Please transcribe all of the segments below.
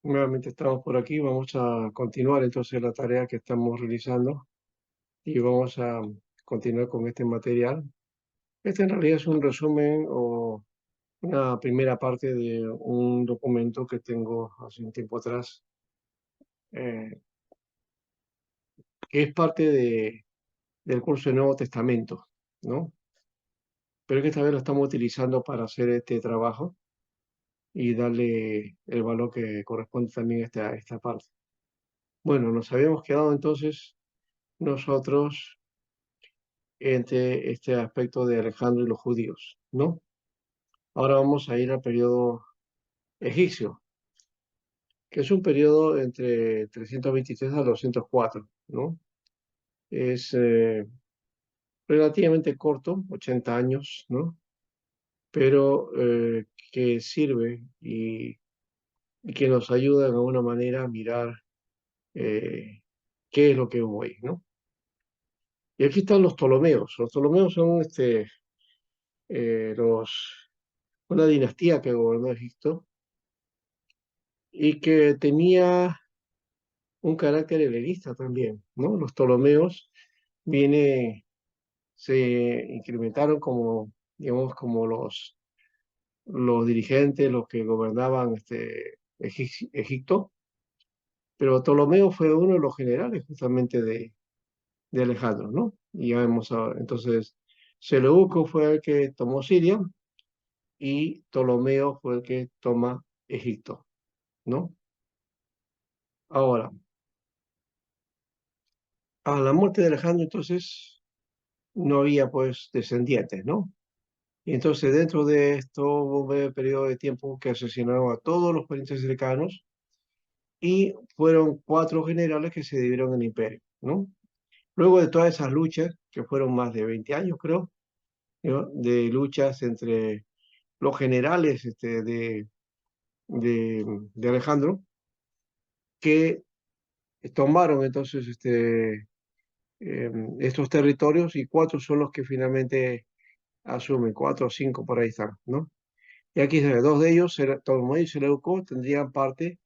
Nuevamente estamos por aquí, vamos a continuar entonces la tarea que estamos realizando y vamos a continuar con este material. Este en realidad es un resumen o una primera parte de un documento que tengo hace un tiempo atrás, eh, que es parte del curso de Nuevo Testamento, ¿no? Pero que esta vez lo estamos utilizando para hacer este trabajo y darle el valor que corresponde también a esta parte. Bueno, nos habíamos quedado entonces nosotros entre este aspecto de Alejandro y los judíos, ¿no? Ahora vamos a ir al periodo egipcio, que es un periodo entre 323 a 204, ¿no? Es relativamente corto, 80 años, ¿no? Pero que sirve y que nos ayuda de alguna manera a mirar eh, qué es lo que hubo ahí, ¿no? Y aquí están los Ptolomeos. Los Ptolomeos son una dinastía que gobernó Egipto y que tenía un carácter helenista también, ¿no? Los Ptolomeos viene, se incrementaron como, digamos, como los dirigentes, los que gobernaban Egipto, pero Ptolomeo fue uno de los generales justamente de Alejandro, ¿no? Y ya vemos ahora, entonces, Seleuco fue el que tomó Siria y Ptolomeo fue el que toma Egipto, ¿no? Ahora, a la muerte de Alejandro, entonces, no había pues descendientes, ¿no? Y entonces dentro de esto hubo un breve periodo de tiempo que asesinaron a todos los parientes cercanos y fueron cuatro generales que se dividieron en el imperio, ¿no? Luego de todas esas luchas, que fueron más de 20 años creo, ¿no? De luchas entre los generales de Alejandro, que tomaron entonces estos territorios y cuatro son los que finalmente asumen, cuatro o cinco por ahí están, ¿no? Y aquí se ve, dos de ellos, Ptolomeo y Seleuco, tendrían parte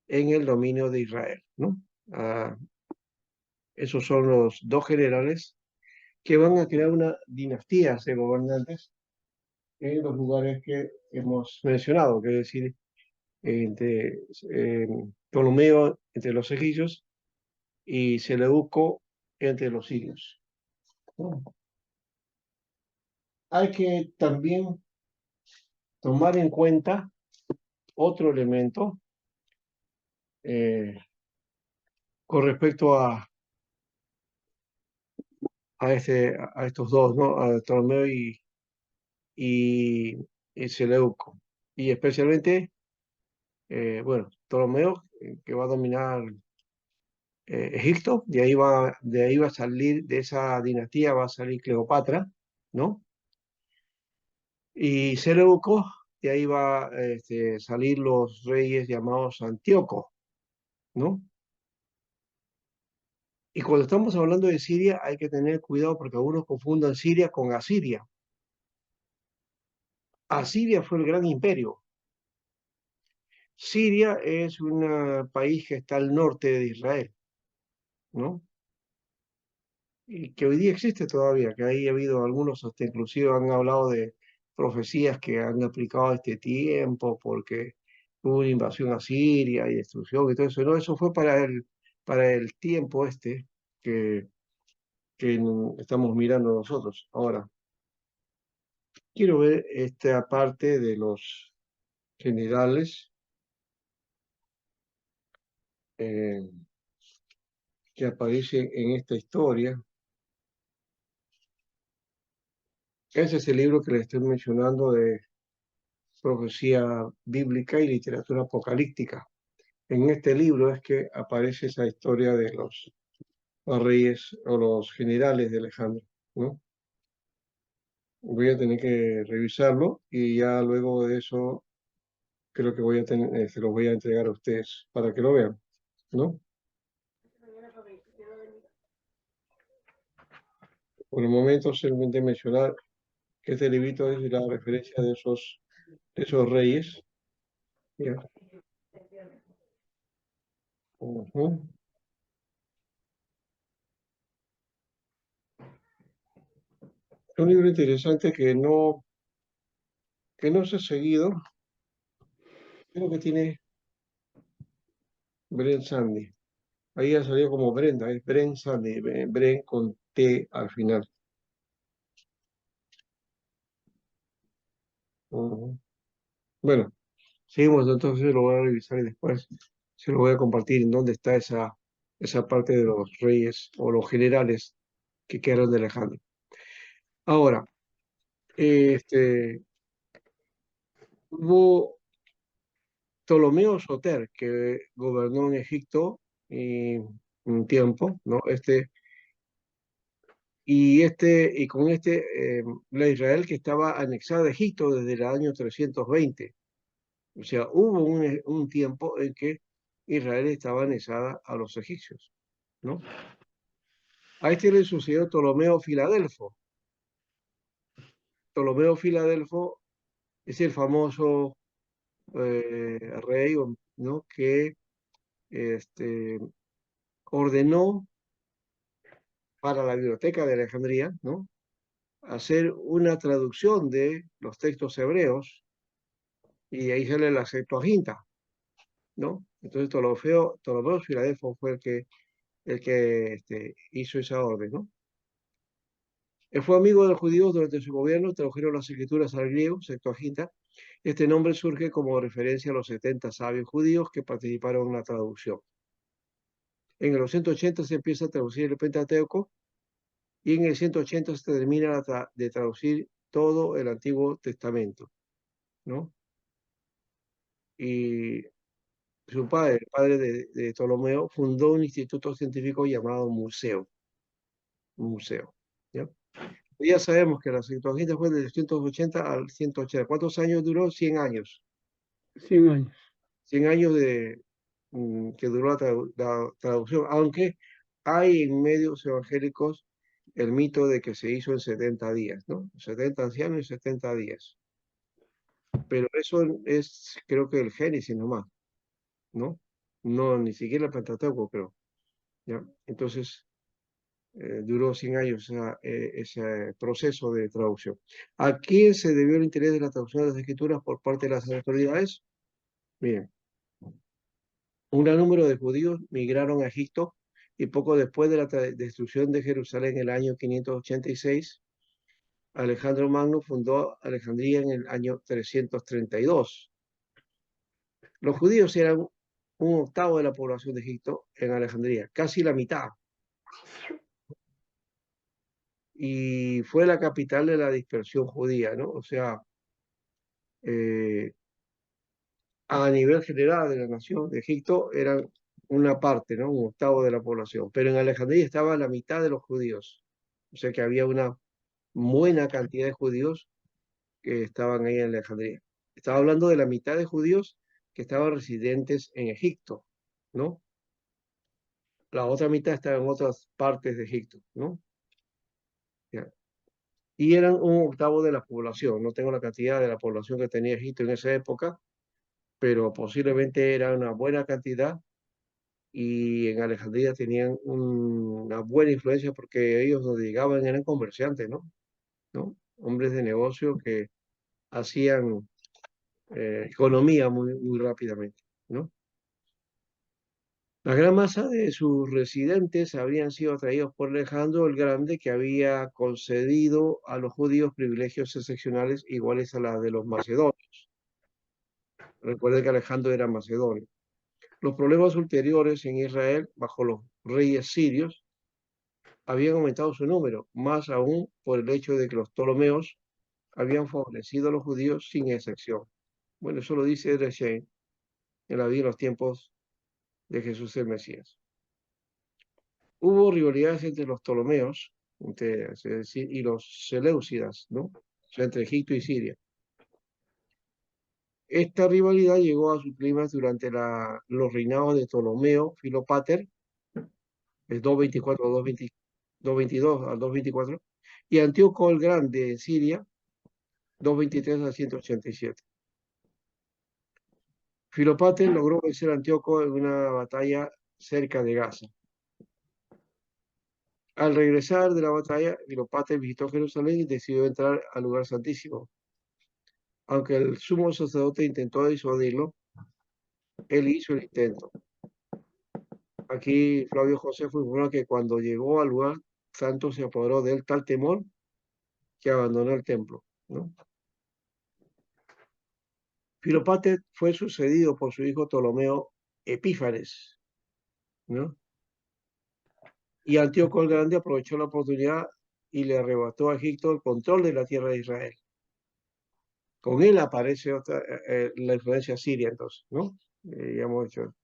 en el dominio de Israel, ¿no? Ah, esos son los dos generales que van a crear una dinastía de gobernantes en los lugares que hemos mencionado, que es decir, entre eh, Ptolomeo entre los egipcios y Seleuco entre los sirios, ¿no? Hay que también tomar en cuenta otro elemento eh, con respecto a estos dos, ¿no? A Ptolomeo y, y Seleuco. Y especialmente, bueno, Ptolomeo, que va a dominar Egipto, de ahí va a salir, de esa dinastía va a salir Cleopatra, ¿no? Y Seleuco, de ahí va a salir los reyes llamados Antíoco, ¿no? Y cuando estamos hablando de Siria, hay que tener cuidado porque algunos confundan Siria con Asiria. Asiria fue el gran imperio. Siria es un país que está al norte de Israel, ¿no? Y que hoy día existe todavía, que ahí ha habido algunos, hasta inclusive han hablado de profecías que han aplicado a este tiempo, porque hubo una invasión a Siria y destrucción y todo eso. No, eso fue para el tiempo que, que estamos mirando nosotros. Ahora, quiero ver esta parte de los generales eh, que aparecen en esta historia. Ese es el libro que les estoy mencionando de profecía bíblica y literatura apocalíptica. En este libro es que aparece esa historia de los reyes o los generales de Alejandro, ¿no? Voy a tener que revisarlo y ya luego de eso creo que se los voy a entregar a ustedes para que lo vean, ¿no? Por el momento simplemente mencionar que este librito es la referencia de esos reyes, ¿ya? Ujú. Un libro interesante que no se ha seguido, creo que tiene Bren Sandy. Ahí ha salido como Brenda, es Bren Sandy, Bren con T al final. Ujú. Bueno, seguimos, entonces lo voy a revisar y después se lo voy a compartir en dónde está esa parte de los reyes o los generales que quedaron de Alejandro. Ahora, hubo Ptolomeo Soter, que gobernó en Egipto y, un tiempo, ¿no? Y con la Israel que estaba anexada a Egipto desde el año 320. O sea, hubo un tiempo en que Israel estaba anexada a los egipcios, ¿no? A este le sucedió Ptolomeo Filadelfo. Ptolomeo Filadelfo es el famoso rey, ¿no? Que este, ordenó para la Biblioteca de Alejandría, ¿no? Hacer una traducción de los textos hebreos y ahí sale la Septuaginta, ¿no? Entonces Ptolomeo Filadelfo fue el que hizo esa orden, ¿no? Él fue amigo de los judíos durante su gobierno, tradujeron las escrituras al griego, Septuaginta. Este nombre surge como referencia a los 70 sabios judíos que participaron en la traducción. En el 180 se empieza a traducir el Pentateuco y en el 180 se termina de traducir todo el Antiguo Testamento, ¿no? Y su padre, el padre de Ptolomeo, fundó un instituto científico llamado museo, ¿ya? Ya sabemos que la Septuaginta fue del 180 al 180. ¿Cuántos años duró? 100 años. 100 años. 100 años que duró la traducción, aunque hay en medios evangélicos el mito de que se hizo en 70 días, ¿no? 70 ancianos y 70 días. Pero eso es, creo que el Génesis nomás, ¿no? No, ni siquiera el Pentateuco, creo, ¿ya? Entonces, duró 100 años ese proceso de traducción. ¿A quién se debió el interés de la traducción de las escrituras por parte de las autoridades? Bien, un gran número de judíos migraron a Egipto y poco después de la destrucción de Jerusalén en el año 586, Alejandro Magno fundó Alejandría en el año 332. Los judíos eran un octavo de la población de Egipto en Alejandría, casi la mitad, y fue la capital de la dispersión judía, ¿no? O sea, eh, a nivel general de la nación de Egipto eran una parte, ¿no? Un octavo de la población, pero en Alejandría estaba la mitad de los judíos, o sea que había una buena cantidad de judíos que estaban ahí en Alejandría. Estaba hablando de la mitad de judíos que estaban residentes en Egipto, ¿no? La otra mitad estaba en otras partes de Egipto, ¿no? Ya. Y eran un octavo de la población. No tengo la cantidad de la población que tenía Egipto en esa época, pero posiblemente era una buena cantidad y en Alejandría tenían una buena influencia porque ellos donde llegaban eran comerciantes, ¿no? ¿No? Hombres de negocio que hacían economía muy, muy rápidamente, ¿no? La gran masa de sus residentes habrían sido atraídos por Alejandro el Grande, que había concedido a los judíos privilegios excepcionales iguales a las de los macedonios. Recuerden que Alejandro era macedonio. Los problemas ulteriores en Israel, bajo los reyes sirios, habían aumentado su número, más aún por el hecho de que los Ptolomeos habían favorecido a los judíos sin excepción. Bueno, eso lo dice Edresheim en la vida en los tiempos de Jesús el Mesías. Hubo rivalidades entre los Ptolomeos es decir, y los Seleucidas, ¿no? O sea, entre Egipto y Siria. Esta rivalidad llegó a su clima durante los reinados de Ptolomeo Filopater, el 224 222 al 224, y Antíoco el Grande en Siria, 223 al 187. Filopater logró vencer a Antíoco en una batalla cerca de Gaza. Al regresar de la batalla, Cleopatra visitó Jerusalén y decidió entrar al lugar santísimo. Aunque el sumo sacerdote intentó disuadirlo, él hizo el intento. Aquí Flavio Josefo informó que cuando llegó al lugar santo se apoderó de él tal temor que abandonó el templo, ¿no? Filopater fue sucedido por su hijo Ptolomeo Epífanes, ¿no? Y Antíoco el Grande aprovechó la oportunidad y le arrebató a Egipto el control de la tierra de Israel. Con él aparece la influencia siria, entonces, ¿no? Ya hemos hecho.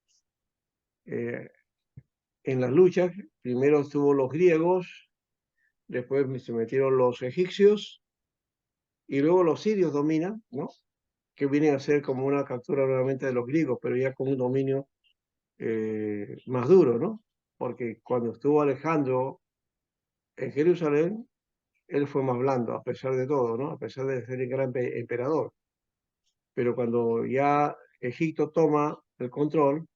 En las luchas, primero estuvo los griegos, después se metieron los egipcios y luego los sirios dominan, ¿no? Que vienen a ser como una captura nuevamente de los griegos, pero ya con un dominio más duro, ¿no? Porque cuando estuvo Alejandro en Jerusalén, él fue más blando, a pesar de todo, ¿no? A pesar de ser el gran emperador. Pero cuando ya Egipto toma el control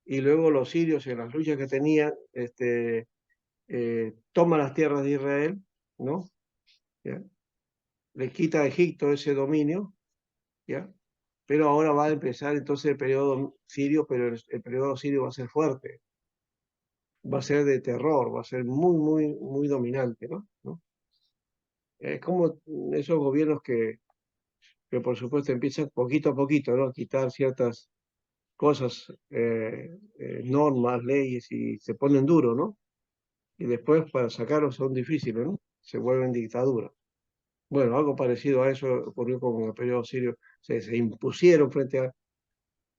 y luego los sirios en las luchas que tenían, toman las tierras de Israel, ¿no? ¿Ya? Le quita a Egipto ese dominio, ¿ya? Pero ahora va a empezar entonces el periodo sirio, pero el periodo sirio va a ser fuerte, va a ser de terror, va a ser muy, muy, muy dominante, ¿no? ¿No? Es como esos gobiernos que por supuesto empiezan poquito a poquito, ¿no? A quitar ciertas cosas, normas, leyes y se ponen duros, ¿no? Y después para sacarlos son difíciles, ¿no? Se vuelven dictadura. Bueno, algo parecido a eso ocurrió con el periodo sirio. Se impusieron frente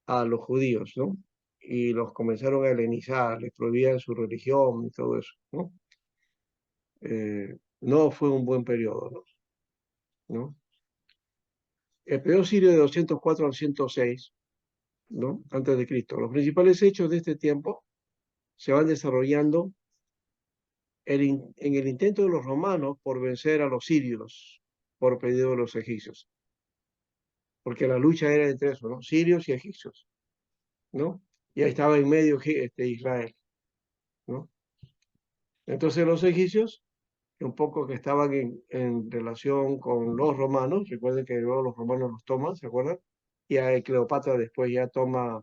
a los judíos, ¿no? Y los comenzaron a helenizar, les prohibían su religión y todo eso, ¿no? No fue un buen periodo, ¿no? ¿No? El periodo sirio de 204 al 106, ¿no? Antes de Cristo. Los principales hechos de este tiempo se van desarrollando en el intento de los romanos por vencer a los sirios por pedido de los egipcios, porque la lucha era entre eso, ¿no? Sirios y egipcios, ¿no? Y ahí estaba en medio Israel, ¿no? Entonces los egipcios, un poco que estaban en relación con los romanos, recuerden que luego los romanos los toman, ¿se acuerdan? Y a Cleopatra después ya toma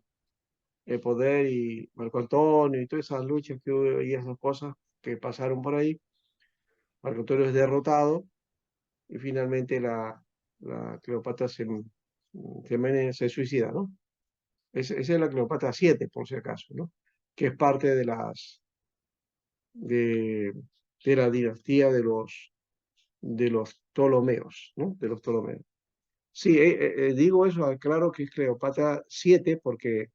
el poder y Marco Antonio y todas esas luchas que hubo y esas cosas que pasaron por ahí. Marco Antonio es derrotado y finalmente la Cleopatra se suicida, ¿no? Esa es la Cleopatra 7 por si acaso, ¿no? Que es parte de, de la dinastía de los Ptolomeos, ¿no? De los Ptolomeos. Sí, digo eso, claro que es Cleopatra 7 porque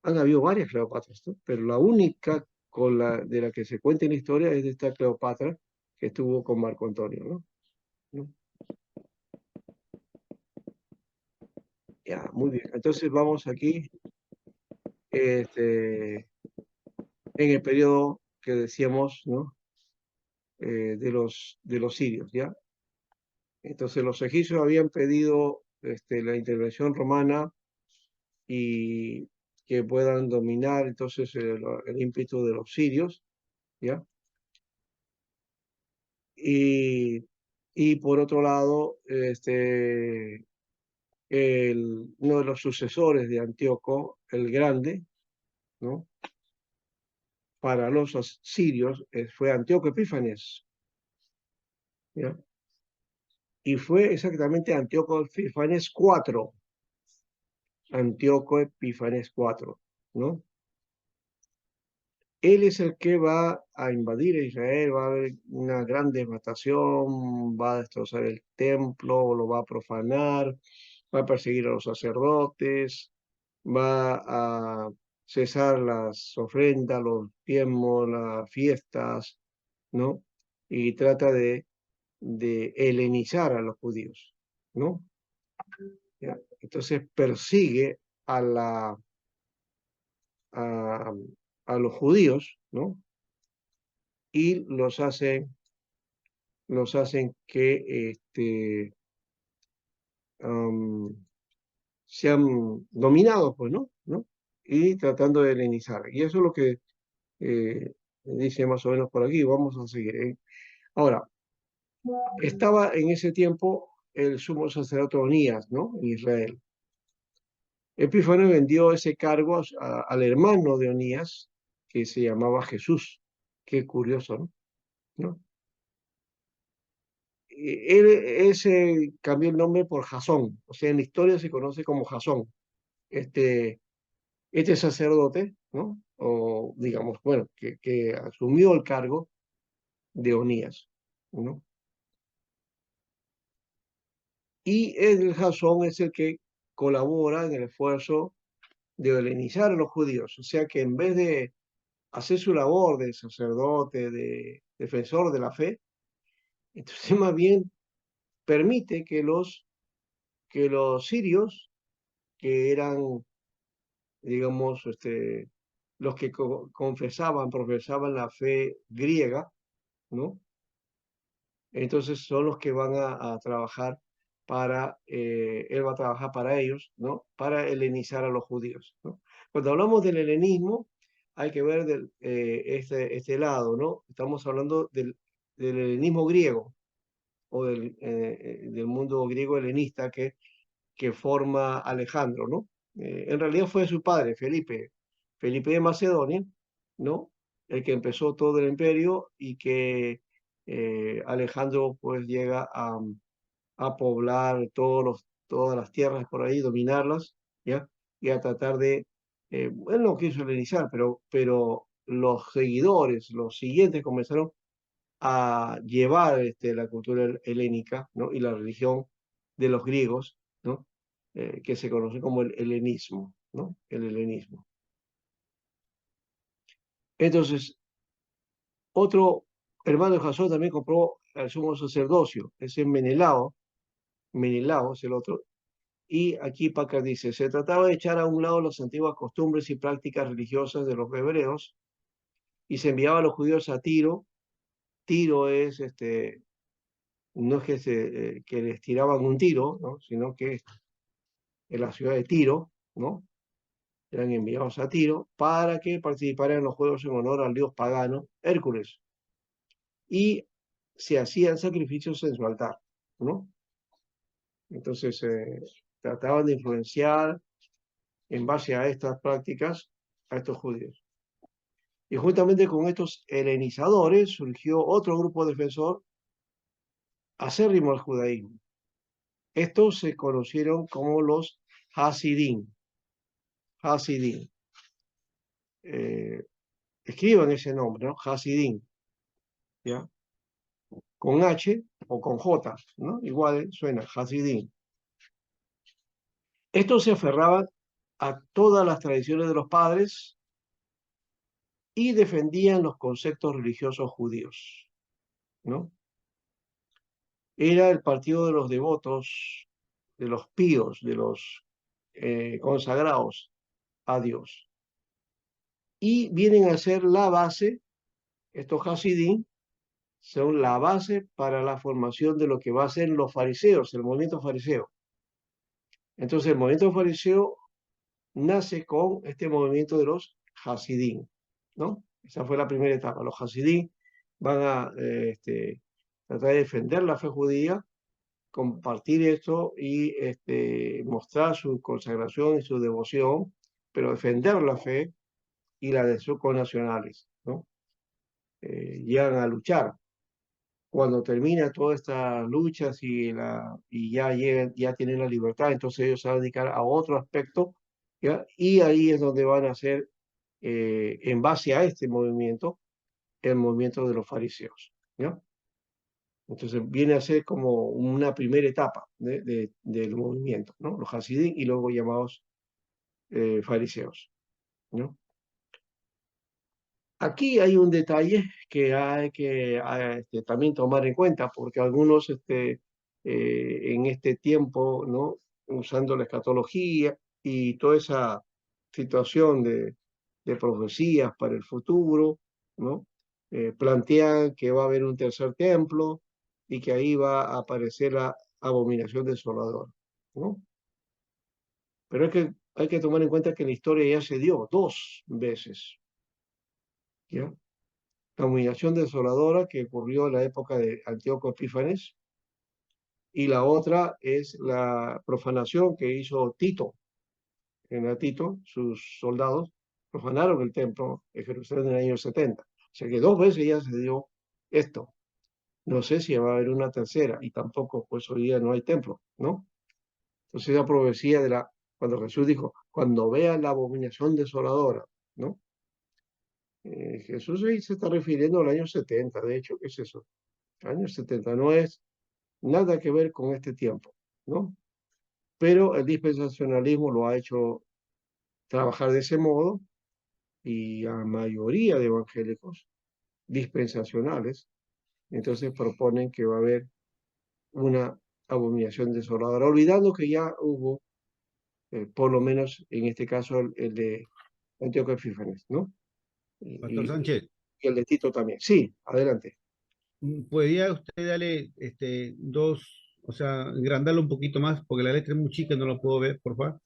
han habido varias Cleopatras, ¿no? Pero la única de la que se cuenta en la historia es de esta Cleopatra que estuvo con Marco Antonio, ¿no? ¿No? Ya, muy bien. Entonces vamos aquí, en el periodo que decíamos, ¿no? De los sirios, ¿ya? Entonces los egipcios habían pedido la intervención romana y que puedan dominar entonces el ímpetu de los sirios, ¿ya? Y por otro lado, uno de los sucesores de Antíoco el Grande, ¿no? Para los sirios fue Antíoco Epífanes, ¿ya? Y fue exactamente Antíoco Epífanes IV, Antíoco Epífanes IV, ¿no? Él es el que va a invadir a Israel, va a haber una gran devastación, va a destrozar el templo, lo va a profanar, va a perseguir a los sacerdotes, va a cesar las ofrendas, los diezmos, las fiestas, ¿no? Y trata de helenizar a los judíos, ¿no? ¿Ya? Entonces persigue a, la, a, a los judíos, ¿no? Y los hacen que sean dominados, pues, ¿no? ¿No? y tratando de helenizar. Y eso es lo que dice más o menos por aquí. Vamos a seguir. Ahora, estaba en ese tiempo el sumo sacerdote Onías, ¿no? En Israel. Epifanio vendió ese cargo al hermano de Onías, que se llamaba Jesús. Qué curioso, ¿no? ¿No? Él se cambió el nombre por Jasón, o sea, en la historia se conoce como Jasón, este, este sacerdote, ¿no? O digamos, bueno, que asumió el cargo de Onías, ¿no? Y el Jasón es el que colabora en el esfuerzo de helenizar a los judíos, o sea que en vez de hacer su labor de sacerdote, de defensor de la fe, entonces más bien permite que los sirios, que eran, digamos, los que profesaban la fe griega, ¿no? Entonces son los que van a trabajar él va a trabajar para ellos, ¿no? Para helenizar a los judíos, ¿no? Cuando hablamos del helenismo, hay que ver este lado, ¿no? Estamos hablando del helenismo griego o del mundo griego helenista que forma Alejandro, ¿no? En realidad fue su padre, Felipe de Macedonia, ¿no? El que empezó todo el imperio y que Alejandro pues llega a poblar todas las tierras por ahí, dominarlas, ¿ya? Y a tratar él no quiso helenizar, pero los seguidores, los siguientes comenzaron a llevar la cultura helénica, ¿no? Y la religión de los griegos, ¿no? Que se conoce como el helenismo, ¿no? El helenismo. Entonces, otro hermano de Jasón también compró el sumo sacerdocio, ese Menelao es el otro. Y aquí Packer dice, se trataba de echar a un lado las antiguas costumbres y prácticas religiosas de los hebreos y se enviaba a los judíos a Tiro. Tiro es no es que les tiraban un tiro, ¿no? Sino que en la ciudad de Tiro, ¿no? Eran enviados a Tiro para que participaran en los juegos en honor al dios pagano Hércules. Y se hacían sacrificios en su altar, ¿no? Entonces trataban de influenciar en base a estas prácticas a estos judíos. Y juntamente con estos helenizadores surgió otro grupo defensor acérrimo al judaísmo. Estos se conocieron como los Hasidim. Hasidim. Escriban ese nombre, ¿no? Hasidim, ¿ya? Con H o con J, ¿no? Igual suena, Hasidim. Estos se aferraban a todas las tradiciones de los padres y defendían los conceptos religiosos judíos, ¿no? Era el partido de los devotos, de los píos, de los consagrados a Dios. Y vienen a ser la base, estos Hasidim, son la base para la formación de lo que va a ser los fariseos, el movimiento fariseo. Entonces, el movimiento fariseo nace con este movimiento de los Hasidim, ¿no? Esa fue la primera etapa. Los Hasidim van a tratar de defender la fe judía, compartir esto y mostrar su consagración y su devoción, pero defender la fe y la de sus connacionales, ¿no? Llegan a luchar. Cuando termina todas estas luchas y ya llegan, ya tienen la libertad, entonces ellos se van a dedicar a otro aspecto, ¿ya? Y ahí es donde van a hacer, en base a este movimiento, el movimiento de los fariseos, ¿ya? Entonces viene a ser como una primera etapa del movimiento, ¿no? Los Hasidim y luego llamados fariseos, ¿no? Aquí hay un detalle que hay que también tomar en cuenta, porque algunos en este tiempo, ¿no? Usando la escatología y toda esa situación de profecías para el futuro, ¿no? Plantean que va a haber un tercer templo y que ahí va a aparecer la abominación desoladora, ¿no? Pero es que hay que tomar en cuenta que la historia ya se dio dos veces, ¿ya? La humillación desoladora que ocurrió en la época de Antíoco Epífanes, y la otra es la profanación que hizo Tito. En Tito, sus soldados profanaron el templo de Jerusalén en el año 70. O sea que dos veces ya se dio esto. No sé si va a haber una tercera, y tampoco, pues hoy día no hay templo, ¿no? Entonces la profecía cuando Jesús dijo, cuando vean la abominación desoladora, ¿no? Jesús ahí se está refiriendo al año 70, de hecho, ¿qué es eso? El año 70 no es nada que ver con este tiempo, ¿no? Pero el dispensacionalismo lo ha hecho trabajar de ese modo, y a mayoría de evangélicos dispensacionales, entonces proponen que va a haber una abominación desoladora, olvidando que ya hubo, por lo menos en este caso, el de Antíoco Epífanes, ¿no? Pastor Y, Sánchez, y el de Tito también. Sí, adelante. ¿podría usted darle dos, o sea, agrandarlo un poquito más? Porque la letra es muy chica, no lo puedo ver, por favor.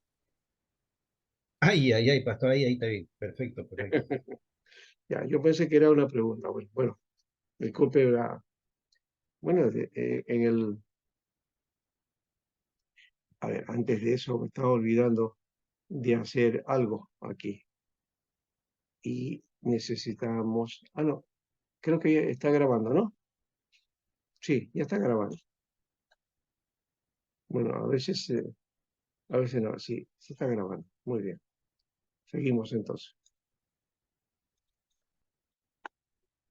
Ay, ay, ay, pastor, ahí está bien. Perfecto, perfecto. Ya, yo pensé que era una pregunta. Bueno, disculpe, bueno, a ver, antes de eso me estaba olvidando de hacer algo aquí, y necesitamos, no, creo que ya está grabando, ¿no? Sí, ya está grabando. Bueno, a veces no, sí, se está grabando. Muy bien. Seguimos entonces.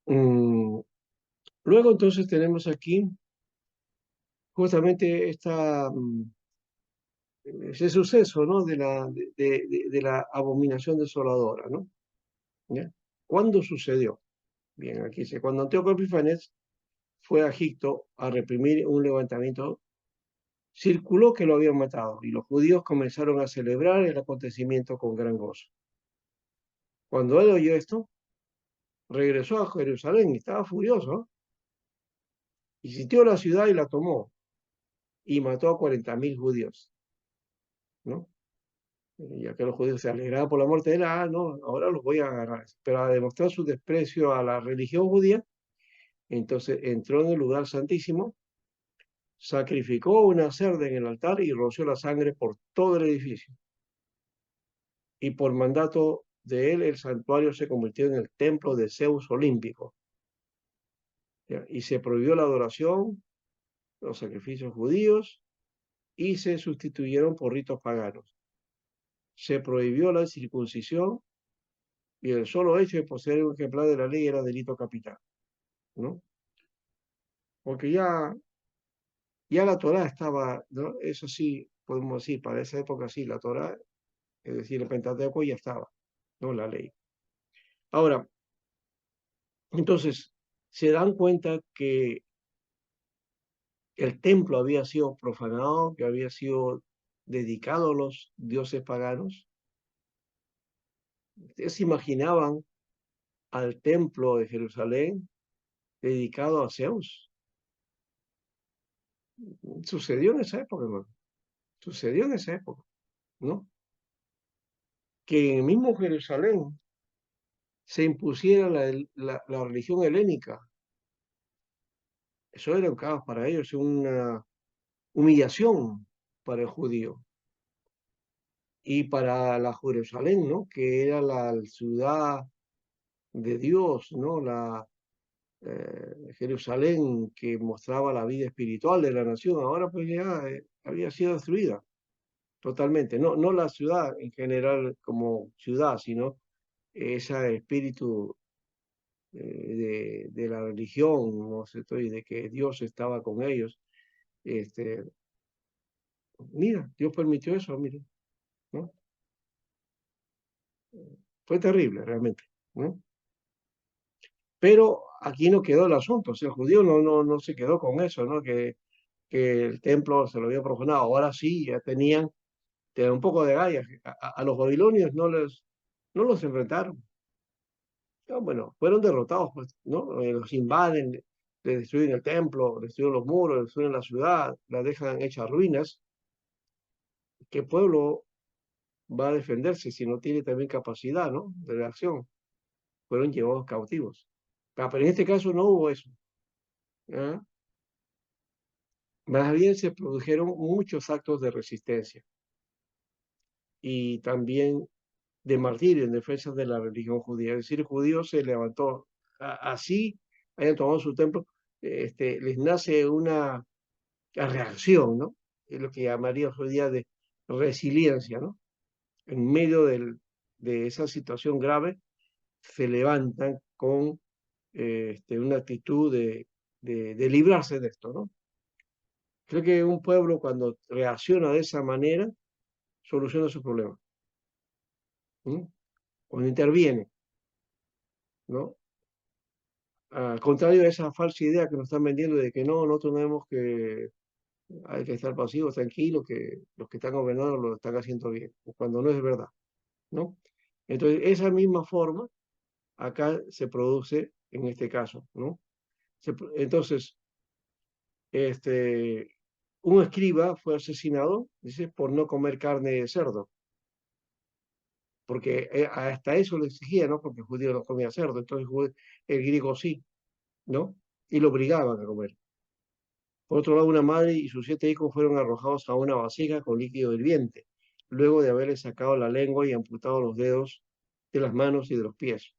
Mm, Luego entonces tenemos aquí justamente ese suceso, ¿no? De la abominación desoladora, ¿no? ¿Ya? ¿Cuándo sucedió? Bien, aquí dice, cuando Antíoco Epífanes fue a Egipto a reprimir un levantamiento, circuló que lo habían matado, y los judíos comenzaron a celebrar el acontecimiento con gran gozo. Cuando él oyó esto, regresó a Jerusalén y estaba furioso, y sitió la ciudad y la tomó, y mató a 40.000 judíos, ¿no? Ya que los judíos se alegraban por la muerte de él, no, ahora los voy a agarrar. Pero a demostrar su desprecio a la religión judía, entonces entró en el lugar santísimo, sacrificó una cerda en el altar y roció la sangre por todo el edificio. Y por mandato de él, el santuario se convirtió en el templo de Zeus olímpico. ¿Ya? Y se prohibió la adoración, los sacrificios judíos, y se sustituyeron por ritos paganos. Se prohibió la circuncisión, y el solo hecho de poseer un ejemplar de la ley era delito capital, ¿no? Porque ya la Torá estaba, ¿no? Eso sí, podemos decir, para esa época sí, la Torá, es decir, el Pentateuco ya estaba, ¿no? La ley. Ahora, entonces, se dan cuenta que el templo había sido profanado, que había sido dedicado a los dioses paganos. Ustedes se imaginaban al templo de Jerusalén dedicado a Zeus. Sucedió en esa época, hermano. Sucedió en esa época, ¿no? Que en el mismo Jerusalén se impusiera la religión helénica. Eso era un caos para ellos, una humillación para el judío. Y para la Jerusalén, ¿no? Que era la ciudad de Dios, ¿no? Jerusalén que mostraba la vida espiritual de la nación, ahora pues ya había sido destruida totalmente. No, no la ciudad en general como ciudad, sino ese espíritu de la religión, ¿no sé, y de que Dios estaba con ellos. Este, mira, Dios permitió eso, mire, ¿no? Fue terrible realmente, ¿no? Pero aquí no quedó el asunto, o sea, el judío no se quedó con eso, ¿no? Que el templo se lo había profanado. Ahora sí, ya tenían un poco de gallas. A los babilonios no los enfrentaron. No, bueno, fueron derrotados, pues, ¿no? Los invaden, les destruyen el templo, destruyen los muros, destruyen la ciudad, la dejan hecha ruinas. ¿Qué pueblo va a defenderse si no tiene también capacidad, ¿no?, de reacción? Fueron llevados cautivos. Pero en este caso no hubo eso, ¿ya? Más bien se produjeron muchos actos de resistencia y también de martirio en defensa de la religión judía. Es decir, el judío se levantó así, hayan tomado su templo, les nace una reacción, ¿no? Es lo que llamaría hoy día de resiliencia, ¿no? En medio de esa situación grave, se levantan con una actitud de librarse de esto, ¿no? Creo que un pueblo cuando reacciona de esa manera, soluciona sus problemas, ¿no? Cuando interviene, ¿no? Al contrario de esa falsa idea que nos están vendiendo de que no, nosotros tenemos que, hay que estar pasivos, tranquilos, que los que están gobernando lo están haciendo bien, cuando no es verdad, ¿no? Entonces, esa misma forma acá se produce en este caso, ¿no? Entonces, este, un escriba fue asesinado, dice, por no comer carne de cerdo, porque hasta eso le exigía, ¿no? Porque el judío no comía cerdo, entonces el griego sí, ¿no? Y lo obligaban a comer. Por otro lado, una madre y sus 7 hijos fueron arrojados a una vasija con líquido hirviente, luego de haberles sacado la lengua y amputado los dedos de las manos y de los pies.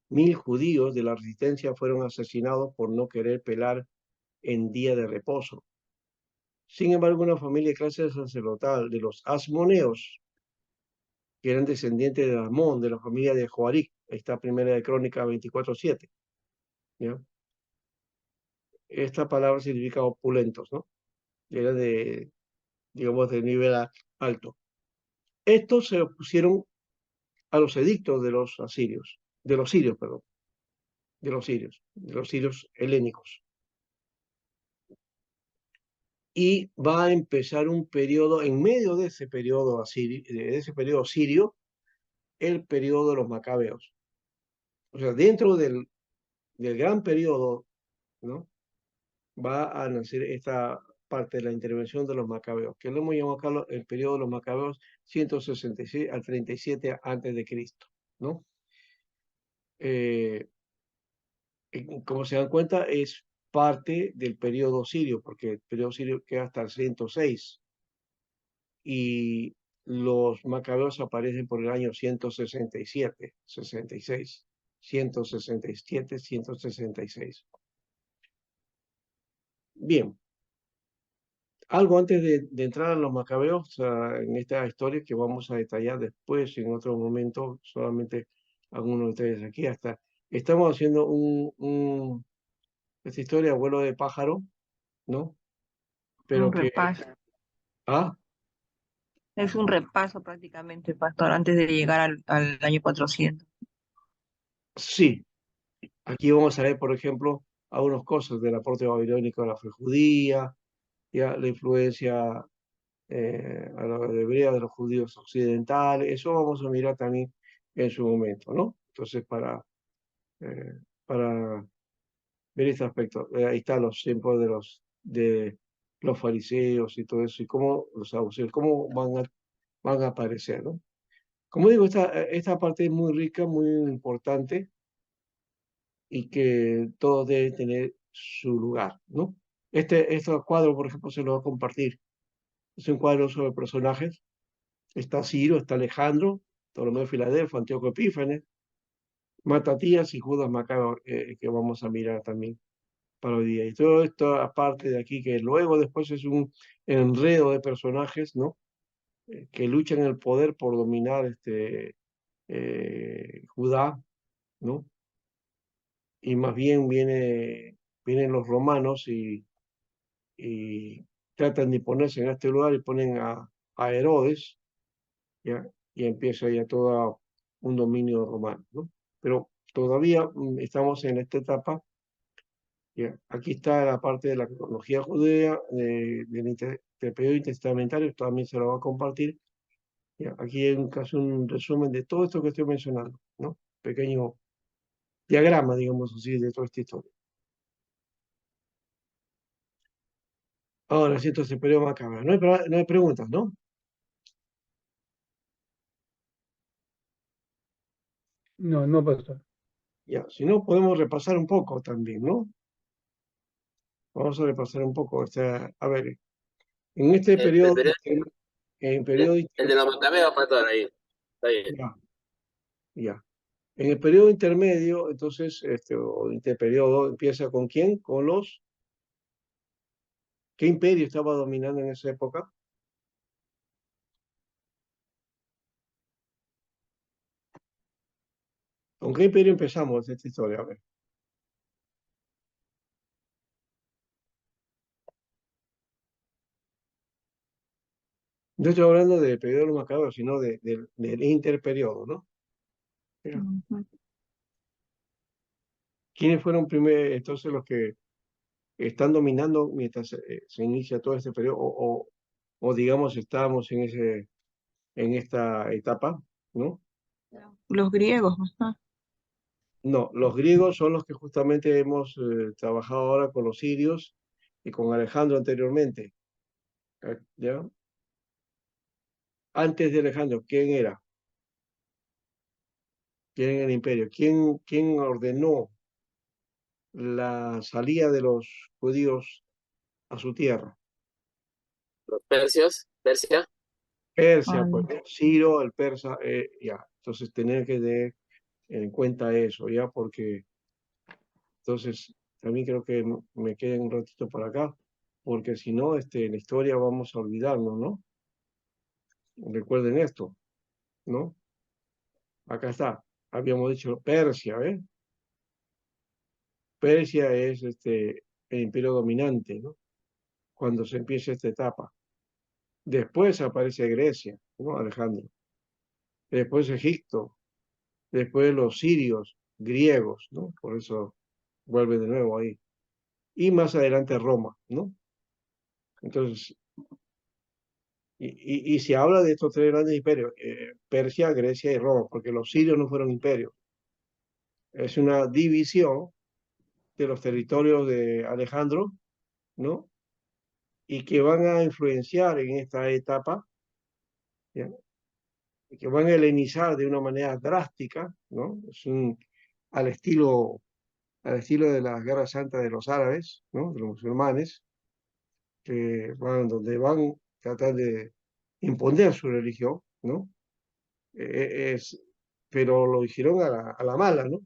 1.000 judíos de la resistencia fueron asesinados por no querer pelar en día de reposo. Sin embargo, una familia de clase sacerdotal de los asmoneos, que eran descendientes de Amón, de la familia de Joaric, esta primera de Crónica 24:7, ¿ya? Esta palabra significa opulentos, ¿no? Era de, digamos, de nivel alto. Estos se opusieron a los edictos de los asirios, de los sirios, perdón, de los sirios helénicos. Y va a empezar un periodo, en medio de ese periodo asirio, sirio, el periodo de los macabeos. O sea, dentro del gran periodo, ¿no?, va a nacer esta parte de la intervención de los macabeos, que lo hemos llamado acá el periodo de los macabeos 166 al 37 antes de Cristo, ¿no? Eh, como se dan cuenta, es parte del periodo sirio, porque el periodo sirio queda hasta el 106 y los macabeos aparecen por el año 167, 66, 167, 166. Bien, algo antes de entrar a los macabeos, en esta historia que vamos a detallar después, en otro momento, solamente algunos detalles aquí, hasta estamos haciendo esta historia, vuelo de pájaro, ¿no? Un Pero que, repaso. ah, Es un repaso prácticamente, pastor, antes de llegar al año 400. sí, aquí vamos a ver, por ejemplo, algunas cosas del aporte babilónico a la fe judía, ya, la influencia a la hebrea de los judíos occidentales, eso vamos a mirar también en su momento, ¿no? Entonces, eh, para ver este aspecto, ahí están los tiempos de los fariseos y todo eso, y cómo los saduceos, cómo van a aparecer, ¿no? Como digo, esta parte es muy rica, muy importante, y que todos deben tener su lugar, ¿no? Este cuadro, por ejemplo, se lo voy a compartir. Es un cuadro sobre personajes. Está Ciro, está Alejandro, Ptolomeo de Filadelfo, Antíoco Epífanes, Matatías y Judas Macabeo, que vamos a mirar también para hoy día. Y todo esto, aparte de aquí, que luego después es un enredo de personajes, ¿no? Que luchan en el poder por dominar Judá, ¿no? Y más bien vienen los romanos y tratan de ponerse en este lugar y ponen a Herodes, ¿ya? Y empieza ya todo un dominio romano, ¿no? Pero todavía estamos en esta etapa, ¿ya? Aquí está la parte de la cronología judea, del periodo intertestamentario, también se lo va a compartir, ¿ya? Aquí hay un resumen de todo esto que estoy mencionando, ¿no? Pequeño diagrama, digamos así, de toda esta historia. Ahora sí, entonces, periodo macabro. No hay preguntas, ¿no? No, no, pastor. Ya, si no, podemos repasar un poco también, ¿no? Vamos a repasar un poco. O sea, a ver, en este El periodo, periodo, en periodo el de los macabeos, pastor, ahí. Está bien. ya, ya. En el periodo intermedio, entonces, o interperiodo, empieza con quién? Con los, ¿qué imperio estaba dominando en esa época? ¿Con qué imperio empezamos esta historia? A ver. No estoy hablando del periodo de los macabeos, sino del interperiodo, ¿no? Ya. Ujú. ¿Quiénes fueron primero, entonces, los que están dominando mientras se inicia todo este periodo? O digamos, estamos en esta etapa, ¿no? Los griegos, ajá. No, los griegos son los que justamente hemos trabajado ahora con los sirios y con Alejandro anteriormente. ¿Ya? Antes de Alejandro, ¿quién era? ¿Quién era el imperio? ¿Quién ordenó la salida de los judíos a su tierra? Los persios, Persia. Persia, Ay, pues, ¿no? Ciro, el persa, ya. Entonces, tener que tener en cuenta eso, ¿ya? Porque entonces también creo que me queden un ratito por acá, porque si no, en la historia vamos a olvidarnos, ¿no? Recuerden esto, ¿no? Acá está. Habíamos dicho Persia, ¿eh? Persia es el imperio dominante, ¿no? Cuando se empieza esta etapa. Después aparece Grecia, ¿no? Alejandro. Después Egipto. Después los sirios, griegos, ¿no? Por eso vuelve de nuevo ahí. Y más adelante Roma, ¿no? Entonces, y se habla de estos tres grandes imperios, Persia, Grecia y Roma, porque los sirios no fueron imperios. Es una división de los territorios de Alejandro, ¿no? Y que van a influenciar en esta etapa, ¿ya? Y que van a helenizar de una manera drástica, ¿no? Al estilo, al estilo de las guerras santas de los árabes, ¿no? De los musulmanes, que van, donde van a tratar de imponer su religión, ¿no? Es, pero lo hicieron a la mala, ¿no?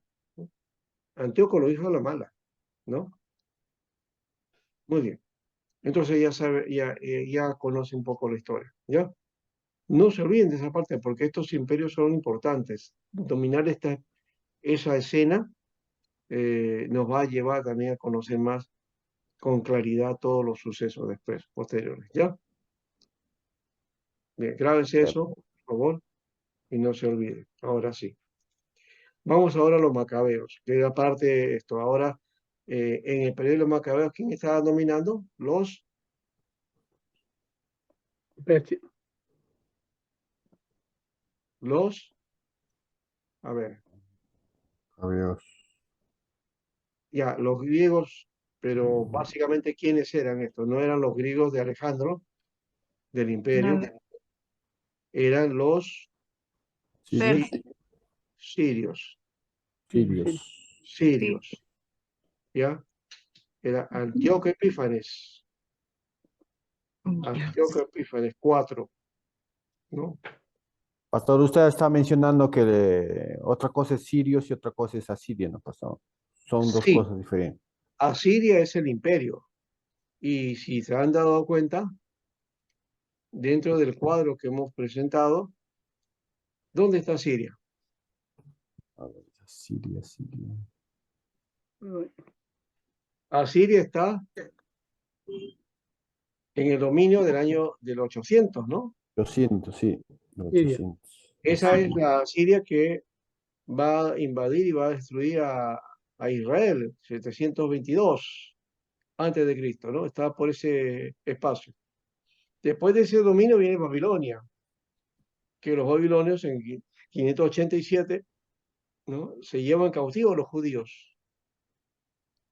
Antíoco lo hizo a la mala, ¿no? Muy bien. Entonces ya sabe, ya conoce un poco la historia, ¿ya? No se olviden de esa parte porque estos imperios son importantes. Dominar esa escena nos va a llevar también a conocer más con claridad todos los sucesos después, posteriores, ¿ya? Bien, grábense eso, por favor, y no se olviden. Ahora sí. Vamos ahora a los macabeos, que era parte de esto. Ahora, en el periodo de los macabeos, ¿quién estaba dominando? Persia. A ver, Adiós. ya, los griegos, pero básicamente, ¿quiénes eran estos? No eran los griegos de Alejandro, del imperio, no, eran los Sirios. si- sirios, Sirios. sí. sirios, ¿ya? Era Antíoco Epífanes, Ya. Antíoco Epífanes, cuatro, ¿no? Pastor, usted está mencionando que otra cosa es sirios y otra cosa es asiria, ¿no, pastor? Son dos Sí, cosas diferentes. Asiria es el imperio. Y si se han dado cuenta, dentro del cuadro que hemos presentado, ¿dónde está Siria? A ver, Siria, Siria. Asiria está en el dominio del año del 800, ¿no? 800, sí. Siria. 800. Esa es Asiria. la Siria que va a invadir y va a destruir a Israel, 722 antes de Cristo, ¿no? Está por ese espacio. Después de ese dominio viene Babilonia, que los babilonios en 587, ¿no? Se llevan cautivos los judíos.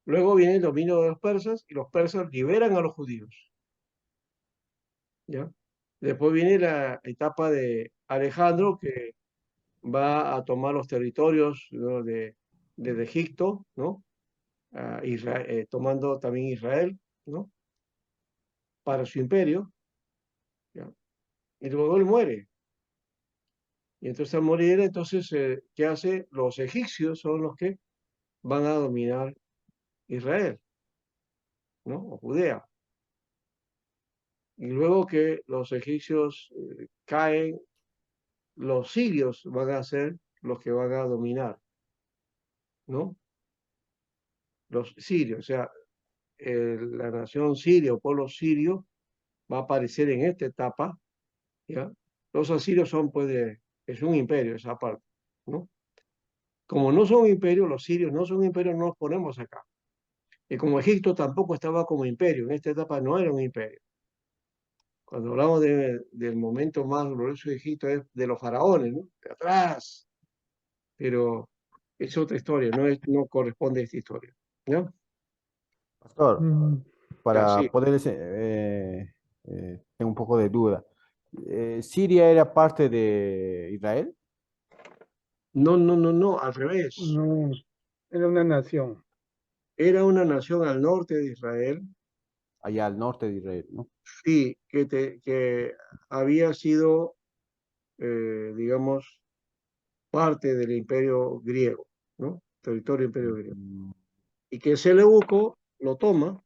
Luego viene el dominio de los persas y los persas liberan a los judíos, ¿ya? Después viene la etapa de Alejandro, que va a tomar los territorios, ¿no? desde Egipto, ¿no? Tomando también Israel, ¿no? Para su imperio, ¿ya? Y luego él muere. Y entonces al morir, entonces, ¿qué hace? Los egipcios son los que van a dominar Israel, ¿no? O Judea. Y luego que los egipcios caen, los sirios van a ser los que van a dominar, ¿no? Los sirios, o sea, la nación siria o pueblo sirio va a aparecer en esta etapa, ¿ya? Los asirios son, pues, es un imperio esa parte, ¿no? Como no son imperios, los sirios no son imperios, no los ponemos acá. Y como Egipto tampoco estaba como imperio, en esta etapa no era un imperio. Cuando hablamos del momento más glorioso de Egipto es de los faraones, ¿no? De atrás. Pero es otra historia, no corresponde a esta historia, ¿no? Pastor, Mm, Ya, para sí. poder, tengo un poco de duda. ¿Siria era parte de Israel? No, no, no, no, al revés. no, era una nación. Era una nación al norte de Israel, Allá al norte de Israel, ¿no? sí, que había sido, digamos, parte del imperio griego, ¿no? Territorio imperio griego. Mm, Y que Seleuco lo toma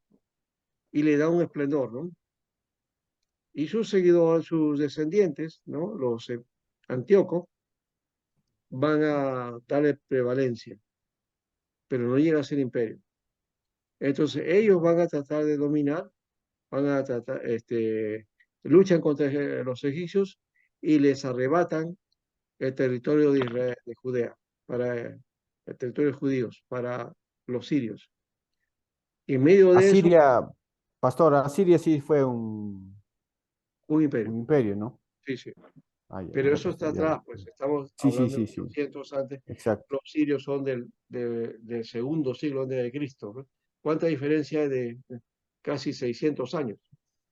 y le da un esplendor, ¿no? Y sus seguidores, sus descendientes, ¿no? Los Antíocos, van a darle prevalencia, pero no llega a ser imperio. Entonces ellos van a tratar de dominar, van a tratar, luchan contra los egipcios y les arrebatan el territorio de Israel, de Judea, para el territorio de judíos, para los sirios. Y en medio de eso, Asiria, pastor, Asiria sí fue un un imperio. imperio, ¿no? Sí, sí. Ah, ya, Pero ya, eso está ya. atrás, pues estamos Sí, sí, hablando de sí, sí, 800 antes. exacto. Los sirios son del segundo siglo antes de Cristo, ¿no? ¿Cuánta diferencia hay de casi 600 años?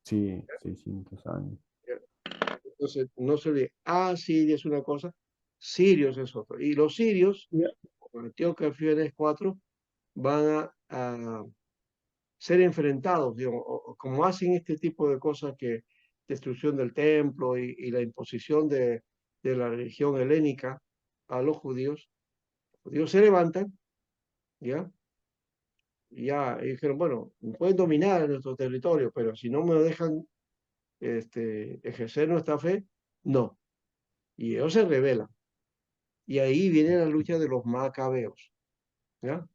Sí, 600 años. Entonces, no se olvide, Siria es una cosa, sirios es otra. Y los sirios, Ya, como Antioquía Epífanes 4, van a ser enfrentados, digamos, como hacen este tipo de cosas que destrucción del templo y la imposición de la religión helénica a los judíos se levantan, ¿ya? Y dijeron, bueno, pueden dominar nuestro territorio, pero si no me dejan ejercer nuestra fe, no. Y ellos se rebelan. Y ahí viene la lucha de los macabeos, ¿ya?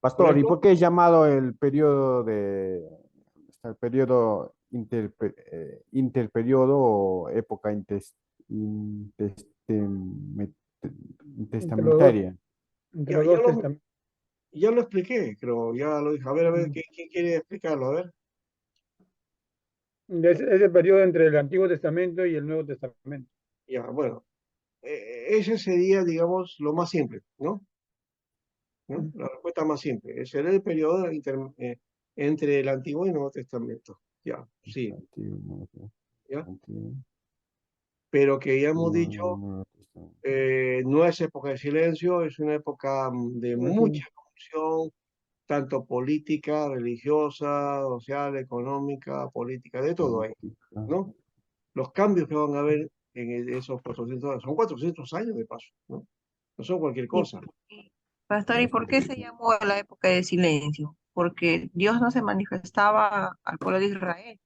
Pastor, ¿y ¿Correcto? por qué es llamado el periodo está el periodo interperiodo o época intestame- entre los dos, intestamentaria? entre Ya, los ya dos lo, testamentos. ya lo expliqué, creo, ya lo dije. A ver, ¿quién quiere explicarlo? A ver. Ese periodo entre el Antiguo Testamento y el Nuevo Testamento. Ya, bueno, ese sería, digamos, lo más simple, ¿no? ¿No? La respuesta más simple. Ese era el periodo entre el Antiguo y el Nuevo Testamento. Ya, sí, Antiguo, ya. antiguo, Pero que ya hemos dicho, Nuevo Testamento. no es época de silencio, es una época de mucha Así, confusión, tanto política, religiosa, social, económica, política, de todo ahí, Política. ¿no? Los cambios que van a haber en esos 400 años, son 400 años de paso, ¿no? No son cualquier Y, cosa. Pastor, ¿y por qué se llamó la época de silencio? Porque Dios no se manifestaba al pueblo de Israel.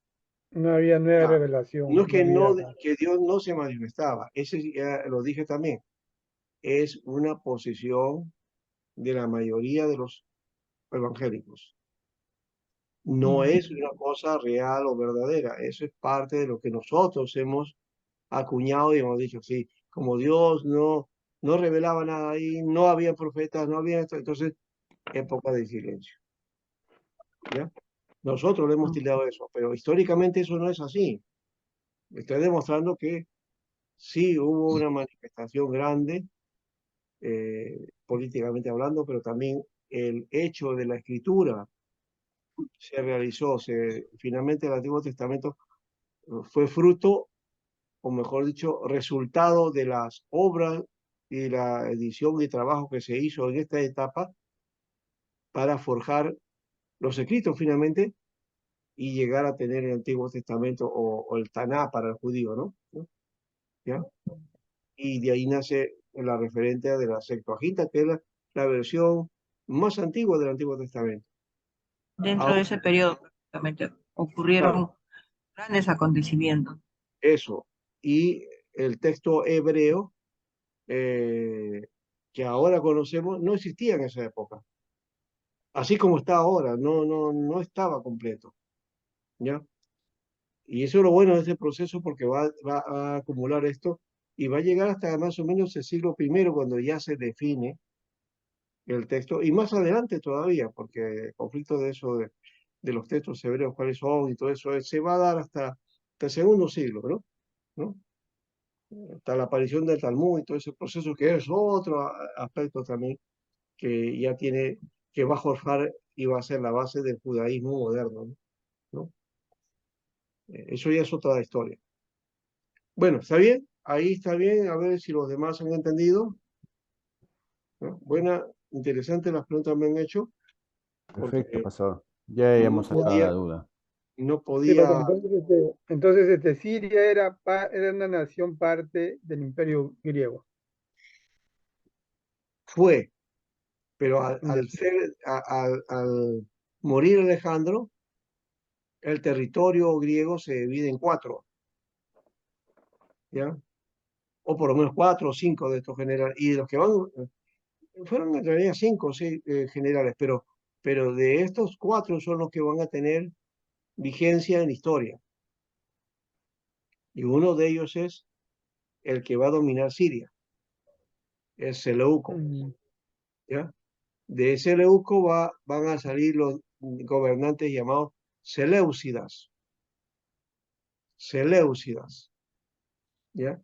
no había nueva Ya, no revelación, es no que, había. que Dios no se manifestaba, ese ya lo dije también, es una posición de la mayoría de los evangélicos. No es una cosa real o verdadera, eso es parte de lo que nosotros hemos acuñado y hemos dicho, sí, como Dios no revelaba nada ahí, no había profetas, no había esto, entonces época de silencio, ¿ya? Nosotros le hemos tildado eso, pero históricamente eso no es así. Estoy demostrando que sí hubo una manifestación grande, políticamente hablando, pero también el hecho de la escritura se realizó, finalmente el Antiguo Testamento fue fruto, o mejor dicho, resultado de las obras y la edición y trabajo que se hizo en esta etapa para forjar los escritos finalmente y llegar a tener el Antiguo Testamento o el Taná para el judío, ¿no? ¿Ya? Y de ahí nace la referencia de la Septuaginta, que es la versión más antigua del Antiguo Testamento. Dentro de Ahora, ese periodo prácticamente ocurrieron claro, grandes acontecimientos. eso. Y el texto hebreo, eh, que ahora conocemos, no existía en esa época. Así como está ahora, no estaba completo, ¿ya? Y eso es lo bueno de este proceso porque va a acumular esto y va a llegar hasta más o menos el siglo primero cuando ya se define el texto y más adelante todavía, porque el conflicto de eso, de los textos hebreos, cuáles son y todo eso, se va a dar hasta el segundo siglo, ¿no? ¿No? Hasta la aparición del Talmud y todo ese proceso que es otro aspecto también que ya tiene, que va a forjar y va a ser la base del judaísmo moderno, ¿no? ¿No? Eso ya es otra historia. Bueno, ¿está bien? Ahí está bien, a ver si los demás han entendido, ¿no? Buena, interesante las preguntas me han hecho, Perfecto, porque pastor. Ya no hemos sacado la podía, duda. no Sí, porque podía, entonces Siria era una nación parte del Imperio griego. fue, pero Ya. al morir Alejandro, el territorio griego se divide en cuatro, ¿ya? O por lo menos cuatro o cinco de estos generales, y de los que van, fueron en realidad cinco o seis generales, pero de estos cuatro son los que van a tener vigencia en la historia. Y uno de ellos es el que va a dominar Siria, es Seleuco, Mm. ¿ya? De Seleuco van a salir los gobernantes llamados Seleucidas, Seleucidas, ¿ya?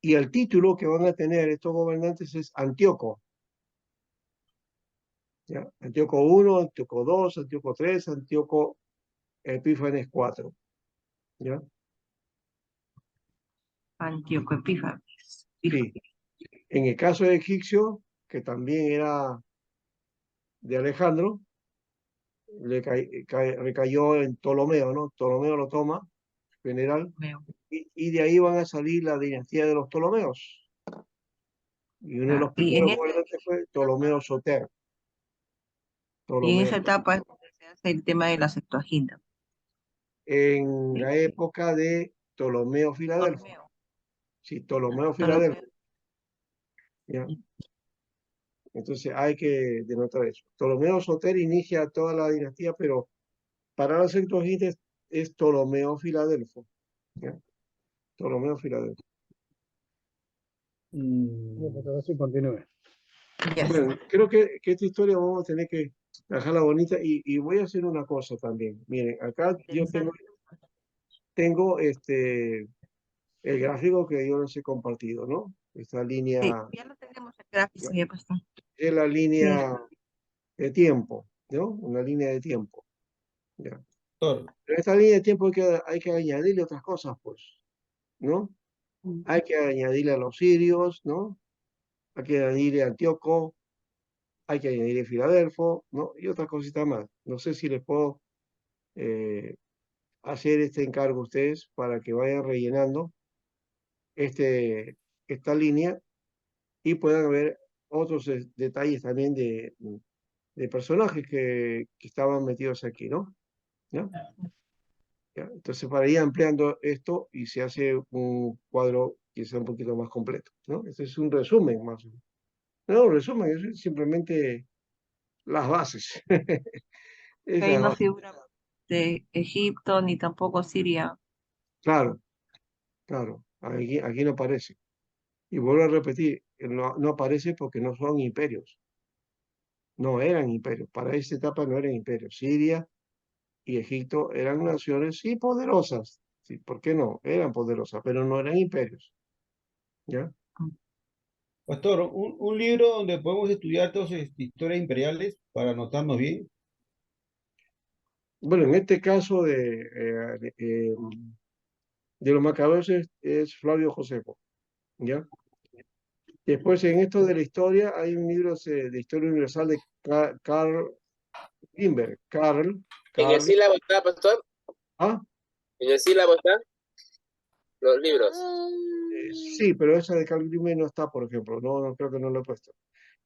Y el título que van a tener estos gobernantes es Antíoco, ¿ya? Antíoco I, Antíoco II, Antíoco III, Antíoco Epífanes IV, ¿ya? Antíoco Epífanes. Sí, en el caso de egipcio, que también era de Alejandro, recayó en Ptolomeo, ¿no? Ptolomeo lo toma, general, y de ahí van a salir la dinastía de los Ptolomeos. Y uno de los Y en primeros gobernantes fue Ptolomeo Soter. esa Ptolomeo. etapa es donde se hace el tema de la Septuaginta. En ¿Sí? la época de Ptolomeo Filadelfo. Ptolomeo. Sí, Ptolomeo Ptolomeo. Filadelfo. ¿Ya? Entonces hay que denotar eso. Ptolomeo Soter inicia toda la dinastía, pero para la Septuaginta es Ptolomeo Filadelfo. ¿Ya? Ptolomeo Filadelfo. Pues ahora sí continúe. Ya está. Bueno, creo que esta historia vamos a tener que dejarla bonita y voy a hacer una cosa también. Miren, acá yo tengo el gráfico que yo les he compartido, ¿no? Esta Sí, línea, ya lo tenemos el gráfico, ya pasó. es la Sí, línea de tiempo, ¿no? Una línea de tiempo. ¿Ya? Pastor, Pero esta línea de tiempo hay que añadirle otras cosas, pues, ¿no? Hay que añadirle a los sirios, ¿no? Hay que añadirle a Antíoco, hay que añadirle a Filadelfo, ¿no? Y otras cositas más. No sé si les puedo eh, hacer este encargo a ustedes para que vayan rellenando este, esta línea y puedan ver otros detalles también de personajes que estaban metidos aquí, ¿no? ¿Ya? ¿Ya? Entonces, para ir ampliando esto y se hace un cuadro quizá un poquito más completo, ¿no? Este es un resumen más o menos. No, un resumen, es simplemente las bases. Es ahí las no bases. figura de Egipto ni tampoco Siria. Claro, claro, aquí no aparece. Y vuelvo a repetir, no aparece porque no son imperios, no eran imperios, para esta etapa no eran imperios. Siria y Egipto eran naciones, sí, poderosas, sí, ¿por qué no? Eran poderosas, pero no eran imperios, ¿ya? Pastor, un libro donde podemos estudiar todas estas historias imperiales para anotarnos bien. Bueno, en este caso de los macabeos es Flavio Josefo, ¿ya? Después, en esto de la historia, hay un libro de historia universal de Carl Grimberg. ¿En el Carl, sílabo está, pastor? ¿ah? ¿En el sílabo está? Los libros. Sí, pero esa de Carl Grimberg no está, por ejemplo. No, no creo que no lo he puesto.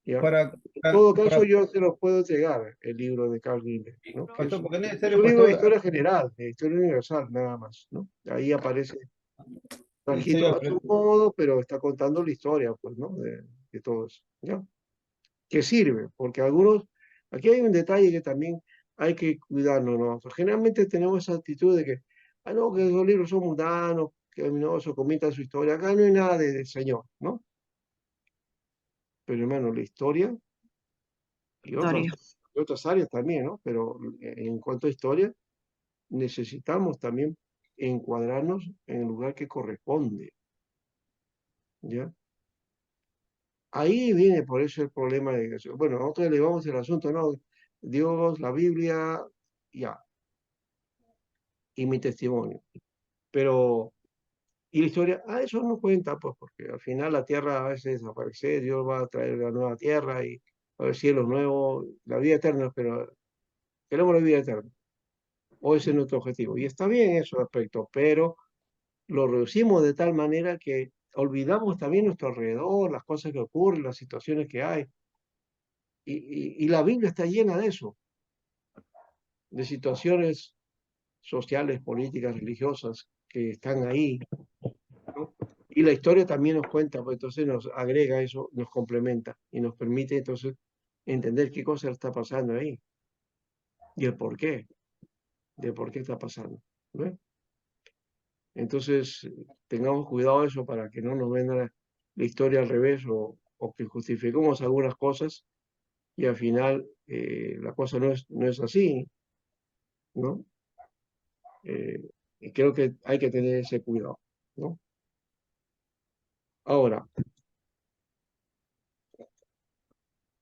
¿Ya? Para, En todo caso, para, yo se los puedo entregar, el libro de Carl Grimberg, ¿no? Que pastor, porque es es necesario, un libro de pastor, historia general, de historia universal, nada más, ¿no? Ahí aparece en serio, bajito a su modo, pero está contando la historia, pues, ¿no? De todo eso, ¿ya? Que sirve, porque aquí hay un detalle que también hay que cuidarnos, ¿no? Generalmente tenemos esa actitud de que, no, que los libros son mundanos, que no se comenta su historia, acá no hay nada de Señor, ¿no? Pero hermano, la historia y Historia. otras áreas también, ¿no? Pero en cuanto a historia, necesitamos también encuadrarnos en el lugar que corresponde, ¿ya? Ahí viene por eso el problema de que, bueno, nosotros elevamos el asunto, ¿no? Dios, la Biblia, ya, y mi testimonio. Pero, ¿y la historia? Eso no cuenta, pues, porque al final la tierra a veces desaparece, Dios va a traer la nueva tierra y va a haber cielos nuevos, la vida eterna, pero queremos la vida eterna. O ese es nuestro objetivo. Y está bien esos aspectos, pero lo reducimos de tal manera que olvidamos también nuestro alrededor, las cosas que ocurren, las situaciones que hay. Y la Biblia está llena de eso, de situaciones sociales, políticas, religiosas que están ahí, ¿no? Y la historia también nos cuenta, pues entonces nos agrega eso, nos complementa y nos permite entonces entender qué cosa está pasando ahí y el por qué, de por qué está pasando, ¿no? Entonces, tengamos cuidado de eso para que no nos venga la historia al revés o que justifiquemos algunas cosas y al final la cosa no es así, ¿no? Eh, y creo que hay que tener ese cuidado, ¿no? Ahora,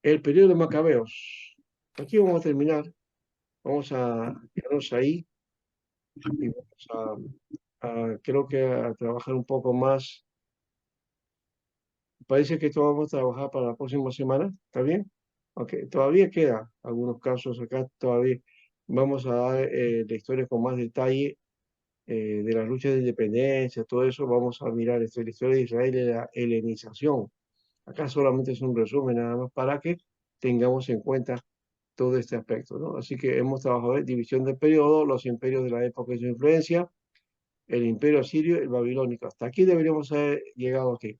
el periodo de Macabeos. Aquí vamos a terminar. Vamos a quedarnos ahí y vamos creo que a trabajar un poco más. Parece que esto vamos a trabajar para la próxima semana. ¿Está bien? Aunque todavía queda algunos casos acá. Todavía vamos a dar la historia con más detalle de las luchas de independencia, todo eso. Vamos a mirar la historia de Israel y la helenización. Acá solamente es un resumen nada más para que tengamos en cuenta todo este aspecto, ¿no? Así que hemos trabajado en división del periodo, los imperios de la época y su influencia, el imperio asirio y el babilónico. Hasta aquí deberíamos haber llegado aquí.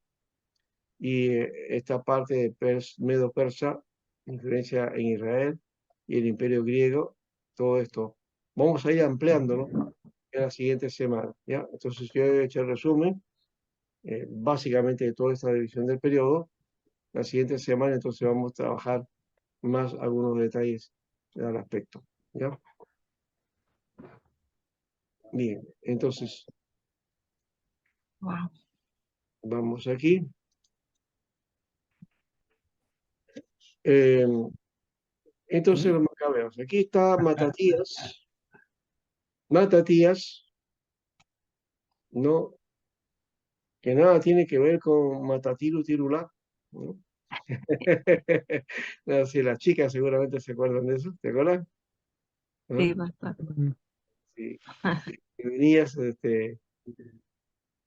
Y esta parte de Medo-Persa, influencia en Israel y el imperio griego, todo esto. Vamos a ir ampliándolo en la siguiente semana, ¿ya? Entonces yo he hecho el resumen, básicamente de toda esta división del periodo. La siguiente semana entonces vamos a trabajar más algunos detalles al aspecto, ¿ya? Bien, entonces Wow. vamos aquí. Eh, entonces los macabeos. Aquí está Matatías. Matatías, no, que nada tiene que ver con Matatiru Tirulá, ¿no? No, sí, las chicas seguramente se acuerdan de eso, ¿te acuerdas? ¿No? Sí, bastante. Sí, que venías,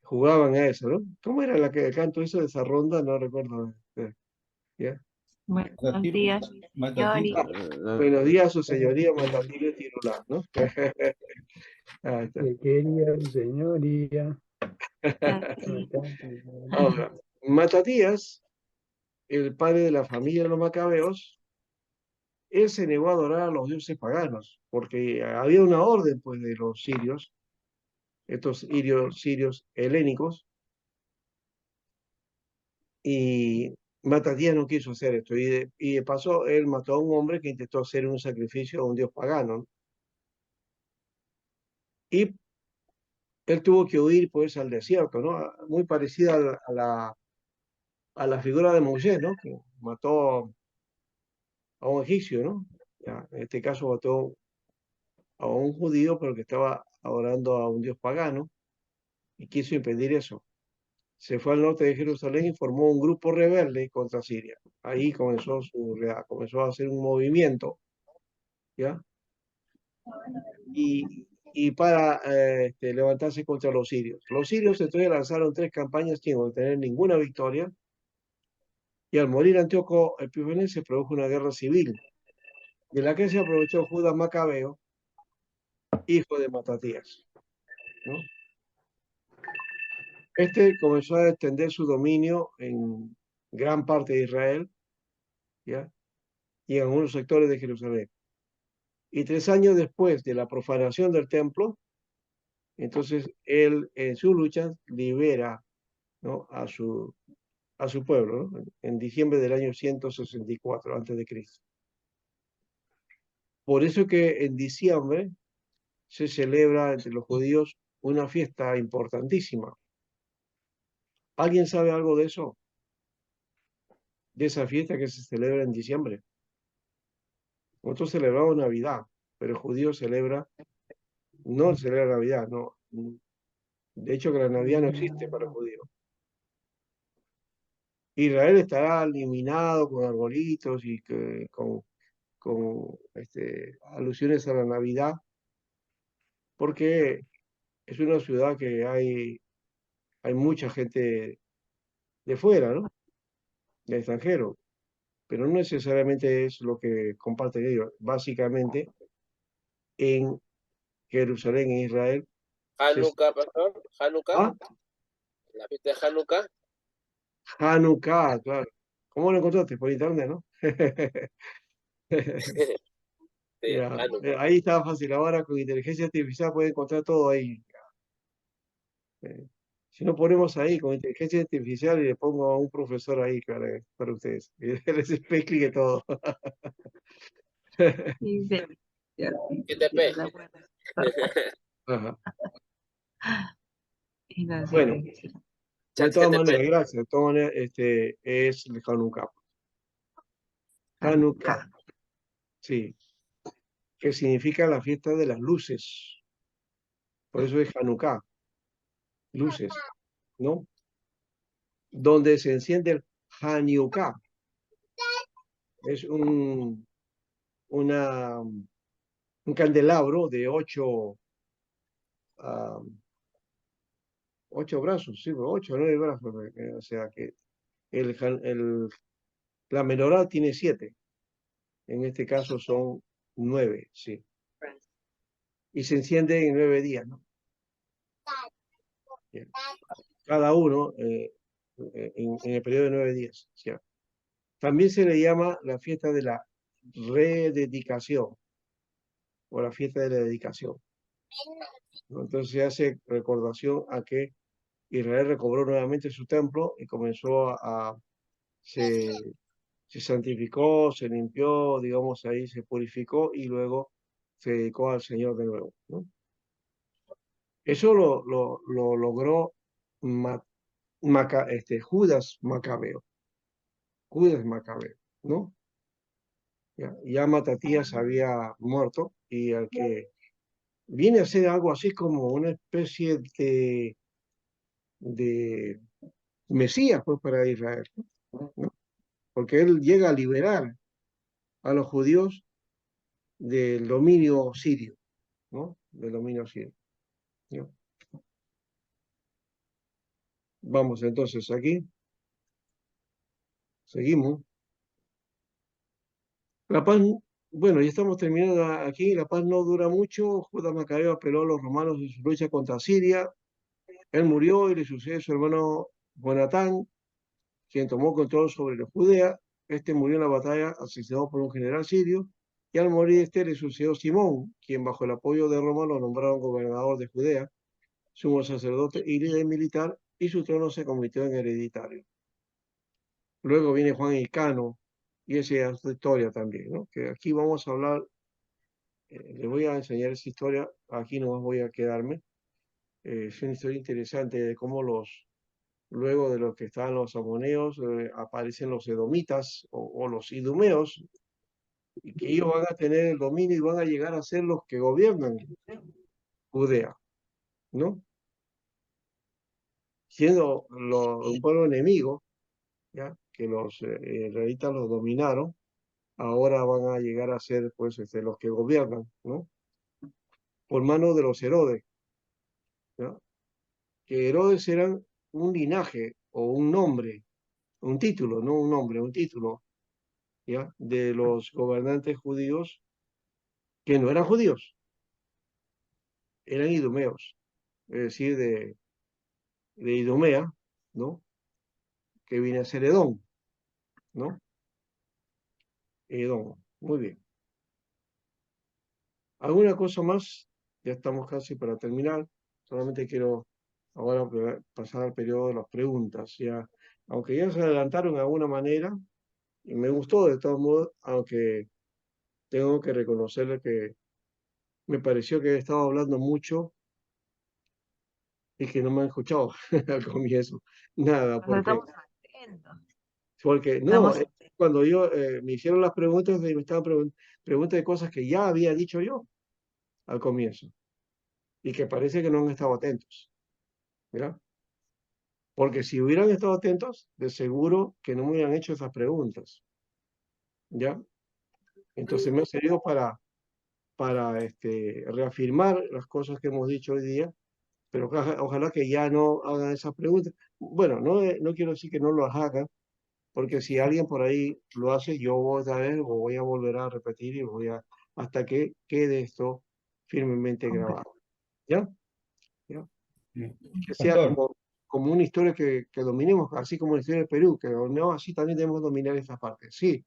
jugaban a eso, ¿no? ¿Cómo era la que canto eso de esa ronda? No recuerdo. ¿Ya? Buenos días, mi señor. Matatí. Buenos días, su señoría Matatiru Tirulá, ¿no? Ahí está. Que quería su señoría. Ahora, Matatías, el padre de la familia de los macabeos, él se negó a adorar a los dioses paganos, porque había una orden, pues, de los sirios, estos sirios helénicos, y Matatías no quiso hacer esto. Y de paso, él mató a un hombre que intentó hacer un sacrificio a un dios pagano, ¿no? Y él tuvo que huir, pues, al desierto, ¿no? Muy parecida a la figura de Moisés, ¿no? Que mató a un egipcio, ¿no? Ya, en este caso mató a un judío, pero que estaba adorando a un dios pagano y quiso impedir eso. se fue al norte de Jerusalén y formó un grupo rebelde contra Siria. Ahí comenzó a hacer un movimiento, ¿ya? Y para levantarse contra los sirios. Los sirios entonces lanzaron 3 campañas sin obtener ninguna victoria, y al morir Antíoco Epífanes se produjo una guerra civil, de la que se aprovechó Judas Macabeo, hijo de Matatías, ¿no? Este comenzó a extender su dominio en gran parte de Israel, ¿ya? Y en algunos sectores de Jerusalén. Y 3 años después de la profanación del templo, entonces él en su lucha libera, ¿no?, a su pueblo, ¿no?, en diciembre del año 164 antes de Cristo. Por eso que en diciembre se celebra entre los judíos una fiesta importantísima. ¿Alguien sabe algo de eso? De esa fiesta que se celebra en diciembre. Nosotros celebramos Navidad, pero el judío no celebra Navidad, no. De hecho, que la Navidad no existe para el judío. Israel estará iluminado con arbolitos y con alusiones a la Navidad, porque es una ciudad que hay mucha gente de fuera, ¿no?, de extranjero, pero no necesariamente es lo que comparten ellos. Básicamente, en Jerusalén, en Israel, Hanukkah, pastor. Hanukkah. ¿ah? La fiesta de Hanukkah. Hanukkah, claro. ¿Cómo lo encontraste? Por internet, ¿no? Sí, Ya, Hanukkah. ahí está fácil. Ahora con inteligencia artificial puede encontrar todo ahí. Si no ponemos ahí con inteligencia artificial y le pongo a un profesor ahí para ustedes, y les explique todo. Sí, sí, ITP. sí, la buena. Ajá. Y no sé Bueno, qué decir. de Chat todas GTP. maneras, gracias. De todas maneras, es el Hanukkah. Hanukkah, Acá. sí, que significa la fiesta de las luces. Por eso es Hanukkah, luces, ¿no? Donde se enciende el Hanukkah. Es una, un candelabro de 8 brazos, sí, 8 o 9 brazos. O sea que la menorá tiene 7. En este caso son 9, sí. Y se enciende en 9 días, ¿no? Bien. Cada uno en el periodo de 9 días. ¿Sí? También se le llama la fiesta de la rededicación o la fiesta de la dedicación, ¿no? Entonces se hace recordación a que Israel recobró nuevamente su templo y comenzó se santificó, se limpió, digamos, ahí se purificó y luego se dedicó al Señor de nuevo, ¿no? Eso lo logró Ma- Judas Macabeo. Judas Macabeo, ¿no? Ya Matatías había muerto y al que viene a ser algo así como una especie de Mesías, pues, para Israel, ¿no? Porque él llega a liberar a los judíos del dominio sirio, ¿no? Del dominio sirio, ¿no? Vamos entonces aquí, seguimos. La paz, bueno, ya estamos terminando aquí. La paz no dura mucho. Judas Macabeo apeló a los romanos en su lucha contra Siria. Él murió y le sucede su hermano Jonatán, quien tomó control sobre la Judea. Este murió en la batalla asesinado por un general sirio. Y al morir este le sucedió Simón, quien bajo el apoyo de Roma lo nombraron gobernador de Judea, sumo sacerdote y líder militar, y su trono se convirtió en hereditario. Luego viene Juan Ilcano, y esa es su historia también, ¿no? Que aquí vamos a hablar, les voy a enseñar esa historia, aquí no voy a quedarme. Es una historia interesante de cómo luego de lo que estaban los amoneos, aparecen los edomitas o los idumeos, y que ellos van a tener el dominio y van a llegar a ser los que gobiernan Judea, ¿no? siendo un pueblo enemigo, ¿ya? Que los israelitas los dominaron, ahora van a llegar a ser pues los que gobiernan, ¿no? Por mano de los Herodes, ¿ya? Que Herodes eran un linaje o un nombre, un título, no un nombre, un título, ¿ya? De los gobernantes judíos que no eran judíos, eran idumeos, es decir, de Idumea, ¿no? Que viene a ser Edom, ¿no? Edom, muy bien. ¿Alguna cosa más? Ya estamos casi para terminar. Solamente quiero ahora pasar al periodo de las preguntas. Ya, aunque ya se adelantaron de alguna manera, y me gustó de todos modos, aunque tengo que reconocerle que me pareció que he estado hablando mucho y que no me han escuchado al comienzo. Nada, Nos estamos atentos. porque no, Estamos atentos. cuando yo me hicieron las preguntas, me estaban preguntas de cosas que ya había dicho yo al comienzo y que parece que no han estado atentos. ¿Ya? Porque si hubieran estado atentos, de seguro que no me hubieran hecho esas preguntas. ¿Ya? Entonces me ha servido para reafirmar las cosas que hemos dicho hoy día, pero ojalá que ya no hagan esas preguntas. Bueno, no quiero decir que no lo hagan, porque si alguien por ahí lo hace, yo otra vez lo voy a volver a repetir y hasta que quede esto firmemente grabado. ¿Ya? ¿Ya? Que sea Pastor, como una historia que dominemos, así como la historia del Perú, que no, así también debemos dominar esta parte. Sí,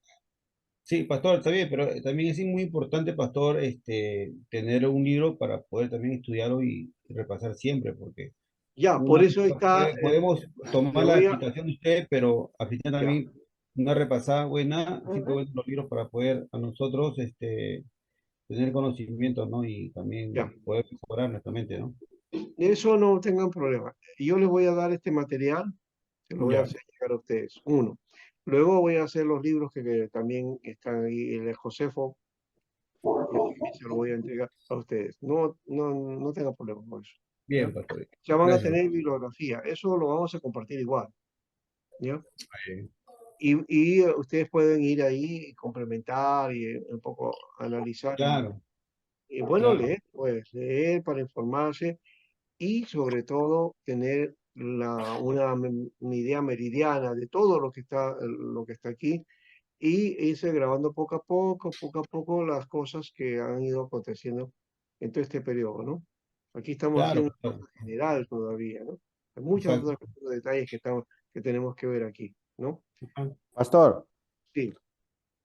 sí, pastor, está bien, pero también es muy importante, pastor, tener un libro para poder también estudiarlo y repasar siempre, porque ya, por eso está, podemos le tomar la voy a, explicación de usted, pero al final ya, también una repasada buena, simplemente los libros para poder a nosotros tener conocimiento, ¿no? Y ya, también poder mejorar nuestra mente, ¿no? de eso no tengan problema. Yo les voy a dar este material, se lo voy a Ya, hacer llegar a ustedes, uno. Luego voy a hacer los libros que también están ahí, el de Josefo, y se lo voy a entregar a ustedes. No tengan problema con eso. ¿Ya? bien, pastor. Ya van a Gracias. tener bibliografía, eso lo vamos a compartir igual. ¿Ya? Eh, Y ustedes pueden ir ahí y complementar y un poco analizar claro, y bueno, claro, leer, pues leer para informarse y sobre todo tener una idea meridiana de todo lo que está aquí y irse grabando poco a poco las cosas que han ido aconteciendo en todo este periodo, ¿no? Aquí estamos claro, haciendo una pastor. cosa general todavía, ¿no? Hay muchos Exacto. otros detalles que tenemos que ver aquí, ¿no? Ajá. Pastor, Sí.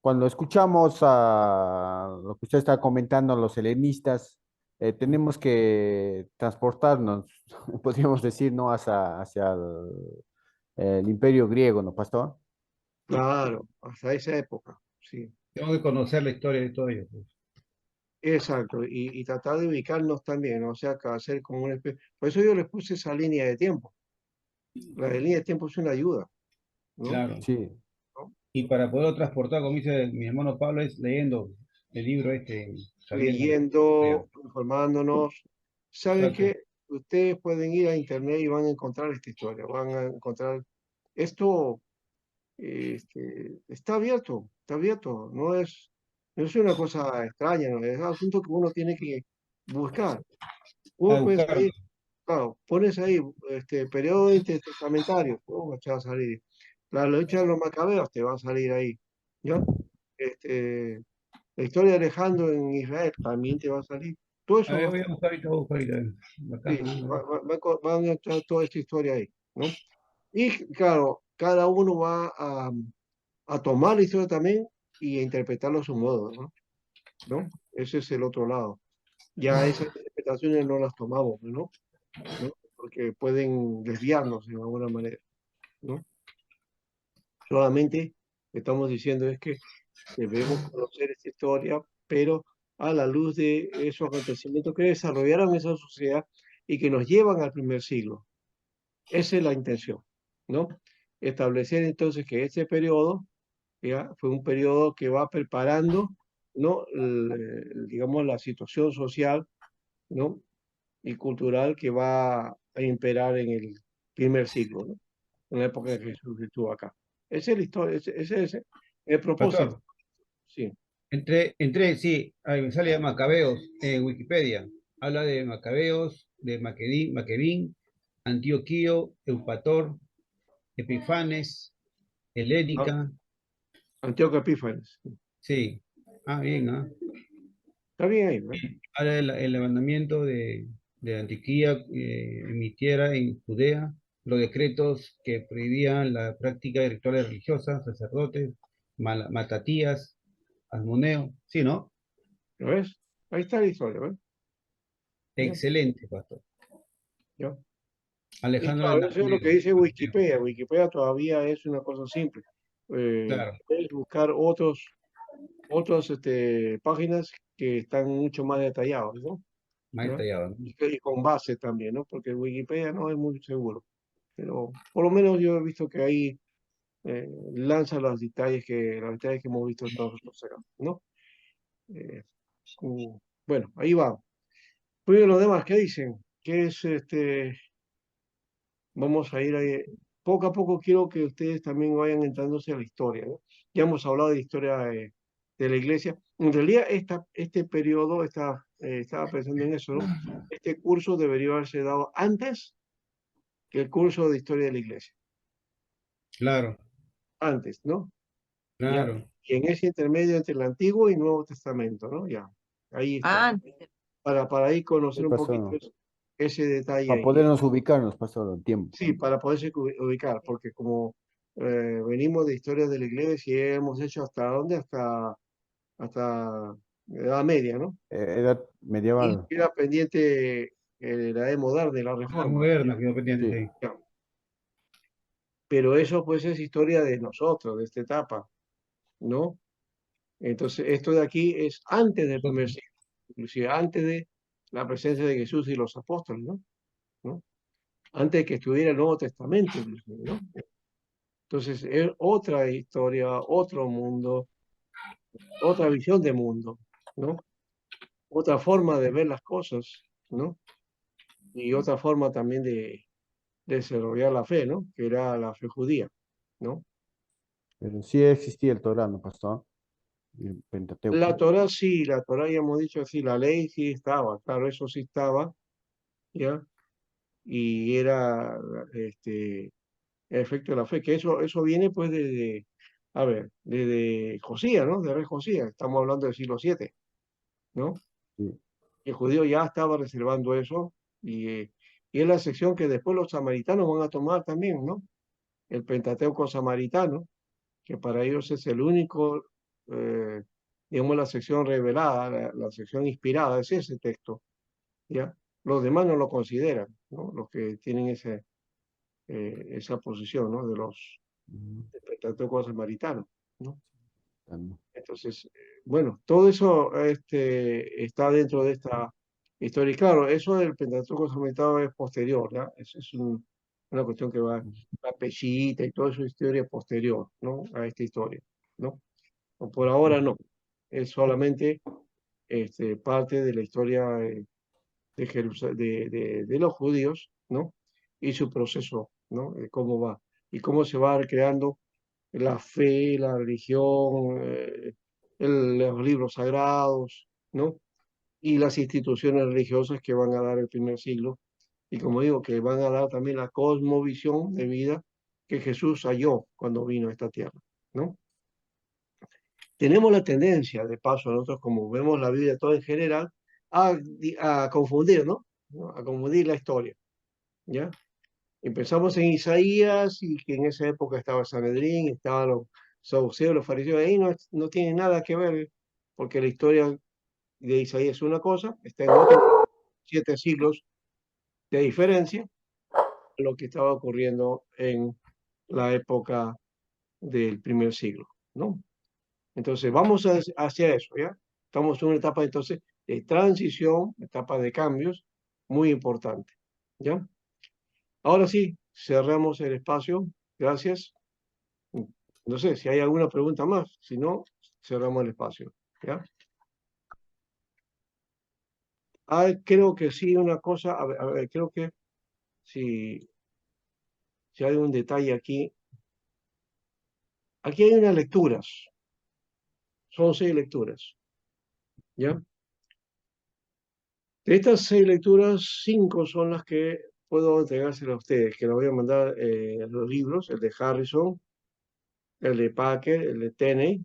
cuando escuchamos a lo que usted está comentando, los helenistas, tenemos que transportarnos, podríamos decir, ¿no? Hacia el imperio griego, ¿no, pastor? Claro, hasta esa época, sí, Tengo que conocer la historia de todo ello, pues. exacto, y tratar de ubicarnos también, ¿no? O sea, que hacer como una especie, por eso yo les puse esa línea de tiempo, la de línea de tiempo es una ayuda, ¿no? Claro. Sí, ¿No? Y para poderlo transportar, como dice mi hermano Pablo, es leyendo el libro sabiendo la historia. Leyendo, informándonos, ¿saben Exacto. qué? Ustedes pueden ir a internet y van a encontrar esta historia, van a encontrar, esto está abierto, no es una cosa extraña, ¿no? Es un asunto que uno tiene que buscar. A Uno puede buscar. salir. Claro, pones ahí, periodo intertestamentario, te va a salir. La lucha de los macabeos te va a salir ahí, ¿ya? Este, la historia de Alejandro en Israel también te va a salir. Todo A eso ver, va a voy a estar, buscar ahorita, voy a buscar ahorita. Acá. sí, van a entrar toda esta historia ahí, ¿no? Y claro, cada uno va a tomar la historia también y a interpretarlo a su modo, ¿no? ¿No? Ese es el otro lado. Ya esas interpretaciones no las tomamos, ¿no? ¿No? Porque pueden desviarnos de alguna manera, ¿no? Solamente estamos diciendo es que debemos conocer esta historia, pero a la luz de esos acontecimientos que desarrollaron esa sociedad y que nos llevan al primer siglo. Esa es la intención, ¿no? Establecer entonces que este periodo ya fue un periodo que va preparando, ¿no? Digamos, la situación social, ¿no? Y cultural que va a imperar primer siglo, ¿no? En la época que Jesús estuvo acá. Esa es la historia, ese es el propósito. Pastor, Sí, sí, ahí me sale Macabeos en Wikipedia. Habla de Macabeos, de Maquedín, Antioquío, Eupator, Epifanes, Ah, Helénica. Antíoco Epífanes. Sí. Ah, bien, ¿ah? Está bien ahí, ¿no? Habla del levantamiento de Antioquía en mi tierra, en Judea, los decretos que prohibían la práctica de rituales religiosos, sacerdotes, Matatías, Asmoneo. Sí, ¿no? ¿Lo ves? Ahí está la historia, ¿ves? Ya, Excelente, pastor. ya. Y Alejandro claro, eso es lo que dice Mateo. Wikipedia. Wikipedia todavía es una cosa simple. Claro, Puedes buscar otras páginas que están mucho más detallados, ¿no? más ¿No? detallado, ¿no? Y con base también, ¿no? Porque Wikipedia no es muy seguro. Pero por lo menos yo he visto que ahí lanza los detalles que hemos visto todos nosotros acá, ¿no? Eh, bueno, ahí va. Pues los demás, ¿qué dicen? ¿Qué es Vamos a ir ahí. Poco a poco quiero que ustedes también vayan entrándose a la historia, ¿no? Ya hemos hablado de historia de la iglesia. En realidad, este periodo, estaba pensando en eso, ¿no? Este curso debería haberse dado antes que el curso de historia de la iglesia. Claro, Antes, ¿no? Ya. claro. Y en ese intermedio entre el Antiguo y Nuevo Testamento, ¿no? Ya. Ahí está. Antes. Para ir ¿Qué conocer un poquito pasó? ese detalle Para ahí. podernos ubicarnos, pasó el tiempo. Sí, para poderse ubicar, porque como venimos de historias de la iglesia y hemos hecho hasta dónde, hasta Edad Media, ¿no? Edad Y medieval. queda pendiente la edad moderna y la La reforma. moderna, quedó pendiente, Sí. sí. Ya. Pero eso pues es historia de nosotros, de esta etapa, ¿no? Entonces, esto de aquí es antes del primer Nosotros. siglo, inclusive antes de la presencia de Jesús y los apóstoles, ¿no? ¿No? Antes de que estuviera el Nuevo Testamento, inclusive, ¿no? Entonces, es otra historia, otro mundo, otra visión de mundo, ¿no? Otra forma de ver las cosas, ¿no? Y otra forma también de desarrollar la fe, ¿no? Que era la fe judía, ¿no? Pero sí existía el Torá, ¿no, pastor? Y el La Pentateuco. Torah sí, la Torah ya hemos dicho, sí, la ley sí estaba, claro, eso sí estaba, ¿ya? Y era, el efecto de la fe, que eso viene pues a ver, desde Josías, ¿no? De rey Josías, estamos hablando del siglo 7, ¿no? Sí. El judío ya estaba reservando eso y es la sección que después los samaritanos van a tomar también, ¿no? El Pentateuco samaritano, que para ellos es el único, eh, digamos, la sección revelada, la sección inspirada, es ese texto, ¿ya? Los demás no lo consideran, ¿no? Los que tienen esa posición, ¿no? Ujú. Del Pentateuco samaritano, ¿no? También. Entonces, bueno, todo eso está dentro de esta historia. Y claro, eso del Pentateuco samaritano es posterior, ¿ya? Es una cuestión que va, la Peshita y toda su historia es posterior, ¿no? A esta historia, ¿no? O por ahora no. Es solamente parte de la historia de los judíos, ¿no? Y su proceso, ¿no? De cómo va. Y cómo se va creando la fe, la religión, los libros sagrados, ¿no? Y las instituciones religiosas que van a dar el primer siglo. Y como digo, que van a dar también la cosmovisión de vida que Jesús halló cuando vino a esta tierra, ¿no? Tenemos la tendencia, de paso, nosotros como vemos la Biblia toda en general, a confundir, ¿no? ¿No? A confundir la historia, ¿ya? Empezamos en Isaías y que en esa época estaba Sanedrín, estaban los saduceos, los fariseos, ahí no tiene nada que ver, porque la historia de Isaías es una cosa, está en otros 7 siglos de diferencia a lo que estaba ocurriendo en la época del primer siglo, ¿no? Entonces, vamos hacia eso, ¿ya? Estamos en una etapa entonces de transición, etapa de cambios, muy importante, ¿ya? Ahora sí, cerramos el espacio. Gracias. No sé si hay alguna pregunta más. Si no, cerramos el espacio. ¿Ya? Creo que sí, una cosa. A ver, creo que sí. si hay un detalle aquí. Aquí hay unas lecturas, son 6 lecturas, ¿ya? De estas 6 lecturas, 5 son las que puedo entregárselas a ustedes, que les voy a mandar los libros, el de Harrison, el de Packer, el de Tenney,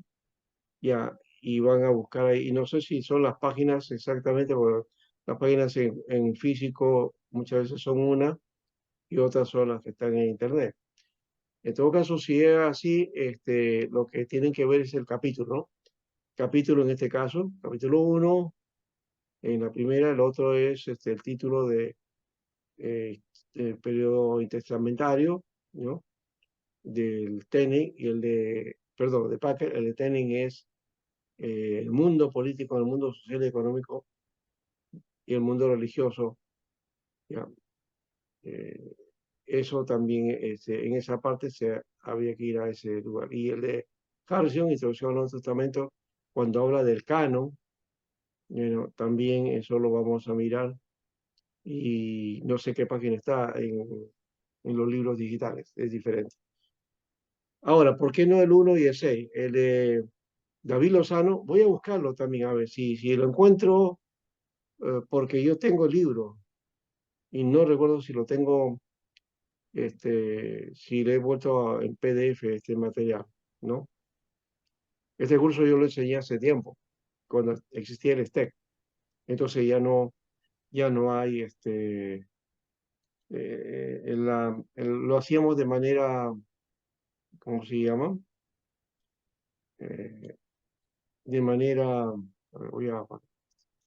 ya, y van a buscar ahí, y no sé si son las páginas exactamente, porque las páginas en físico muchas veces son una y otras son las que están en internet. En todo caso, si es así, lo que tienen que ver es el capítulo, ¿no? Capítulo en este caso, capítulo 1, en la primera, el otro es el título del periodo intestamentario, ¿no? Del Tening y el de, perdón, de Packer, el de Tening es el mundo político, el mundo social y económico y el mundo religioso, ¿ya? Eh, Eso también, en esa parte habría que ir a ese lugar. Y el de Harrison, Introducción al Nuevo Testamento, cuando habla del canon, bueno, también eso lo vamos a mirar y no sé qué página está en los libros digitales, es diferente. Ahora, ¿por qué no el 1 y el 6? El de David Lozano, voy a buscarlo también, a ver si lo encuentro, porque yo tengo el libro y no recuerdo si lo tengo, si le he vuelto en PDF este material, ¿no? Este curso yo lo enseñé hace tiempo, cuando existía el STEC. Entonces ya no hay, lo hacíamos de manera, ¿cómo se llama? De manera, a ver, voy a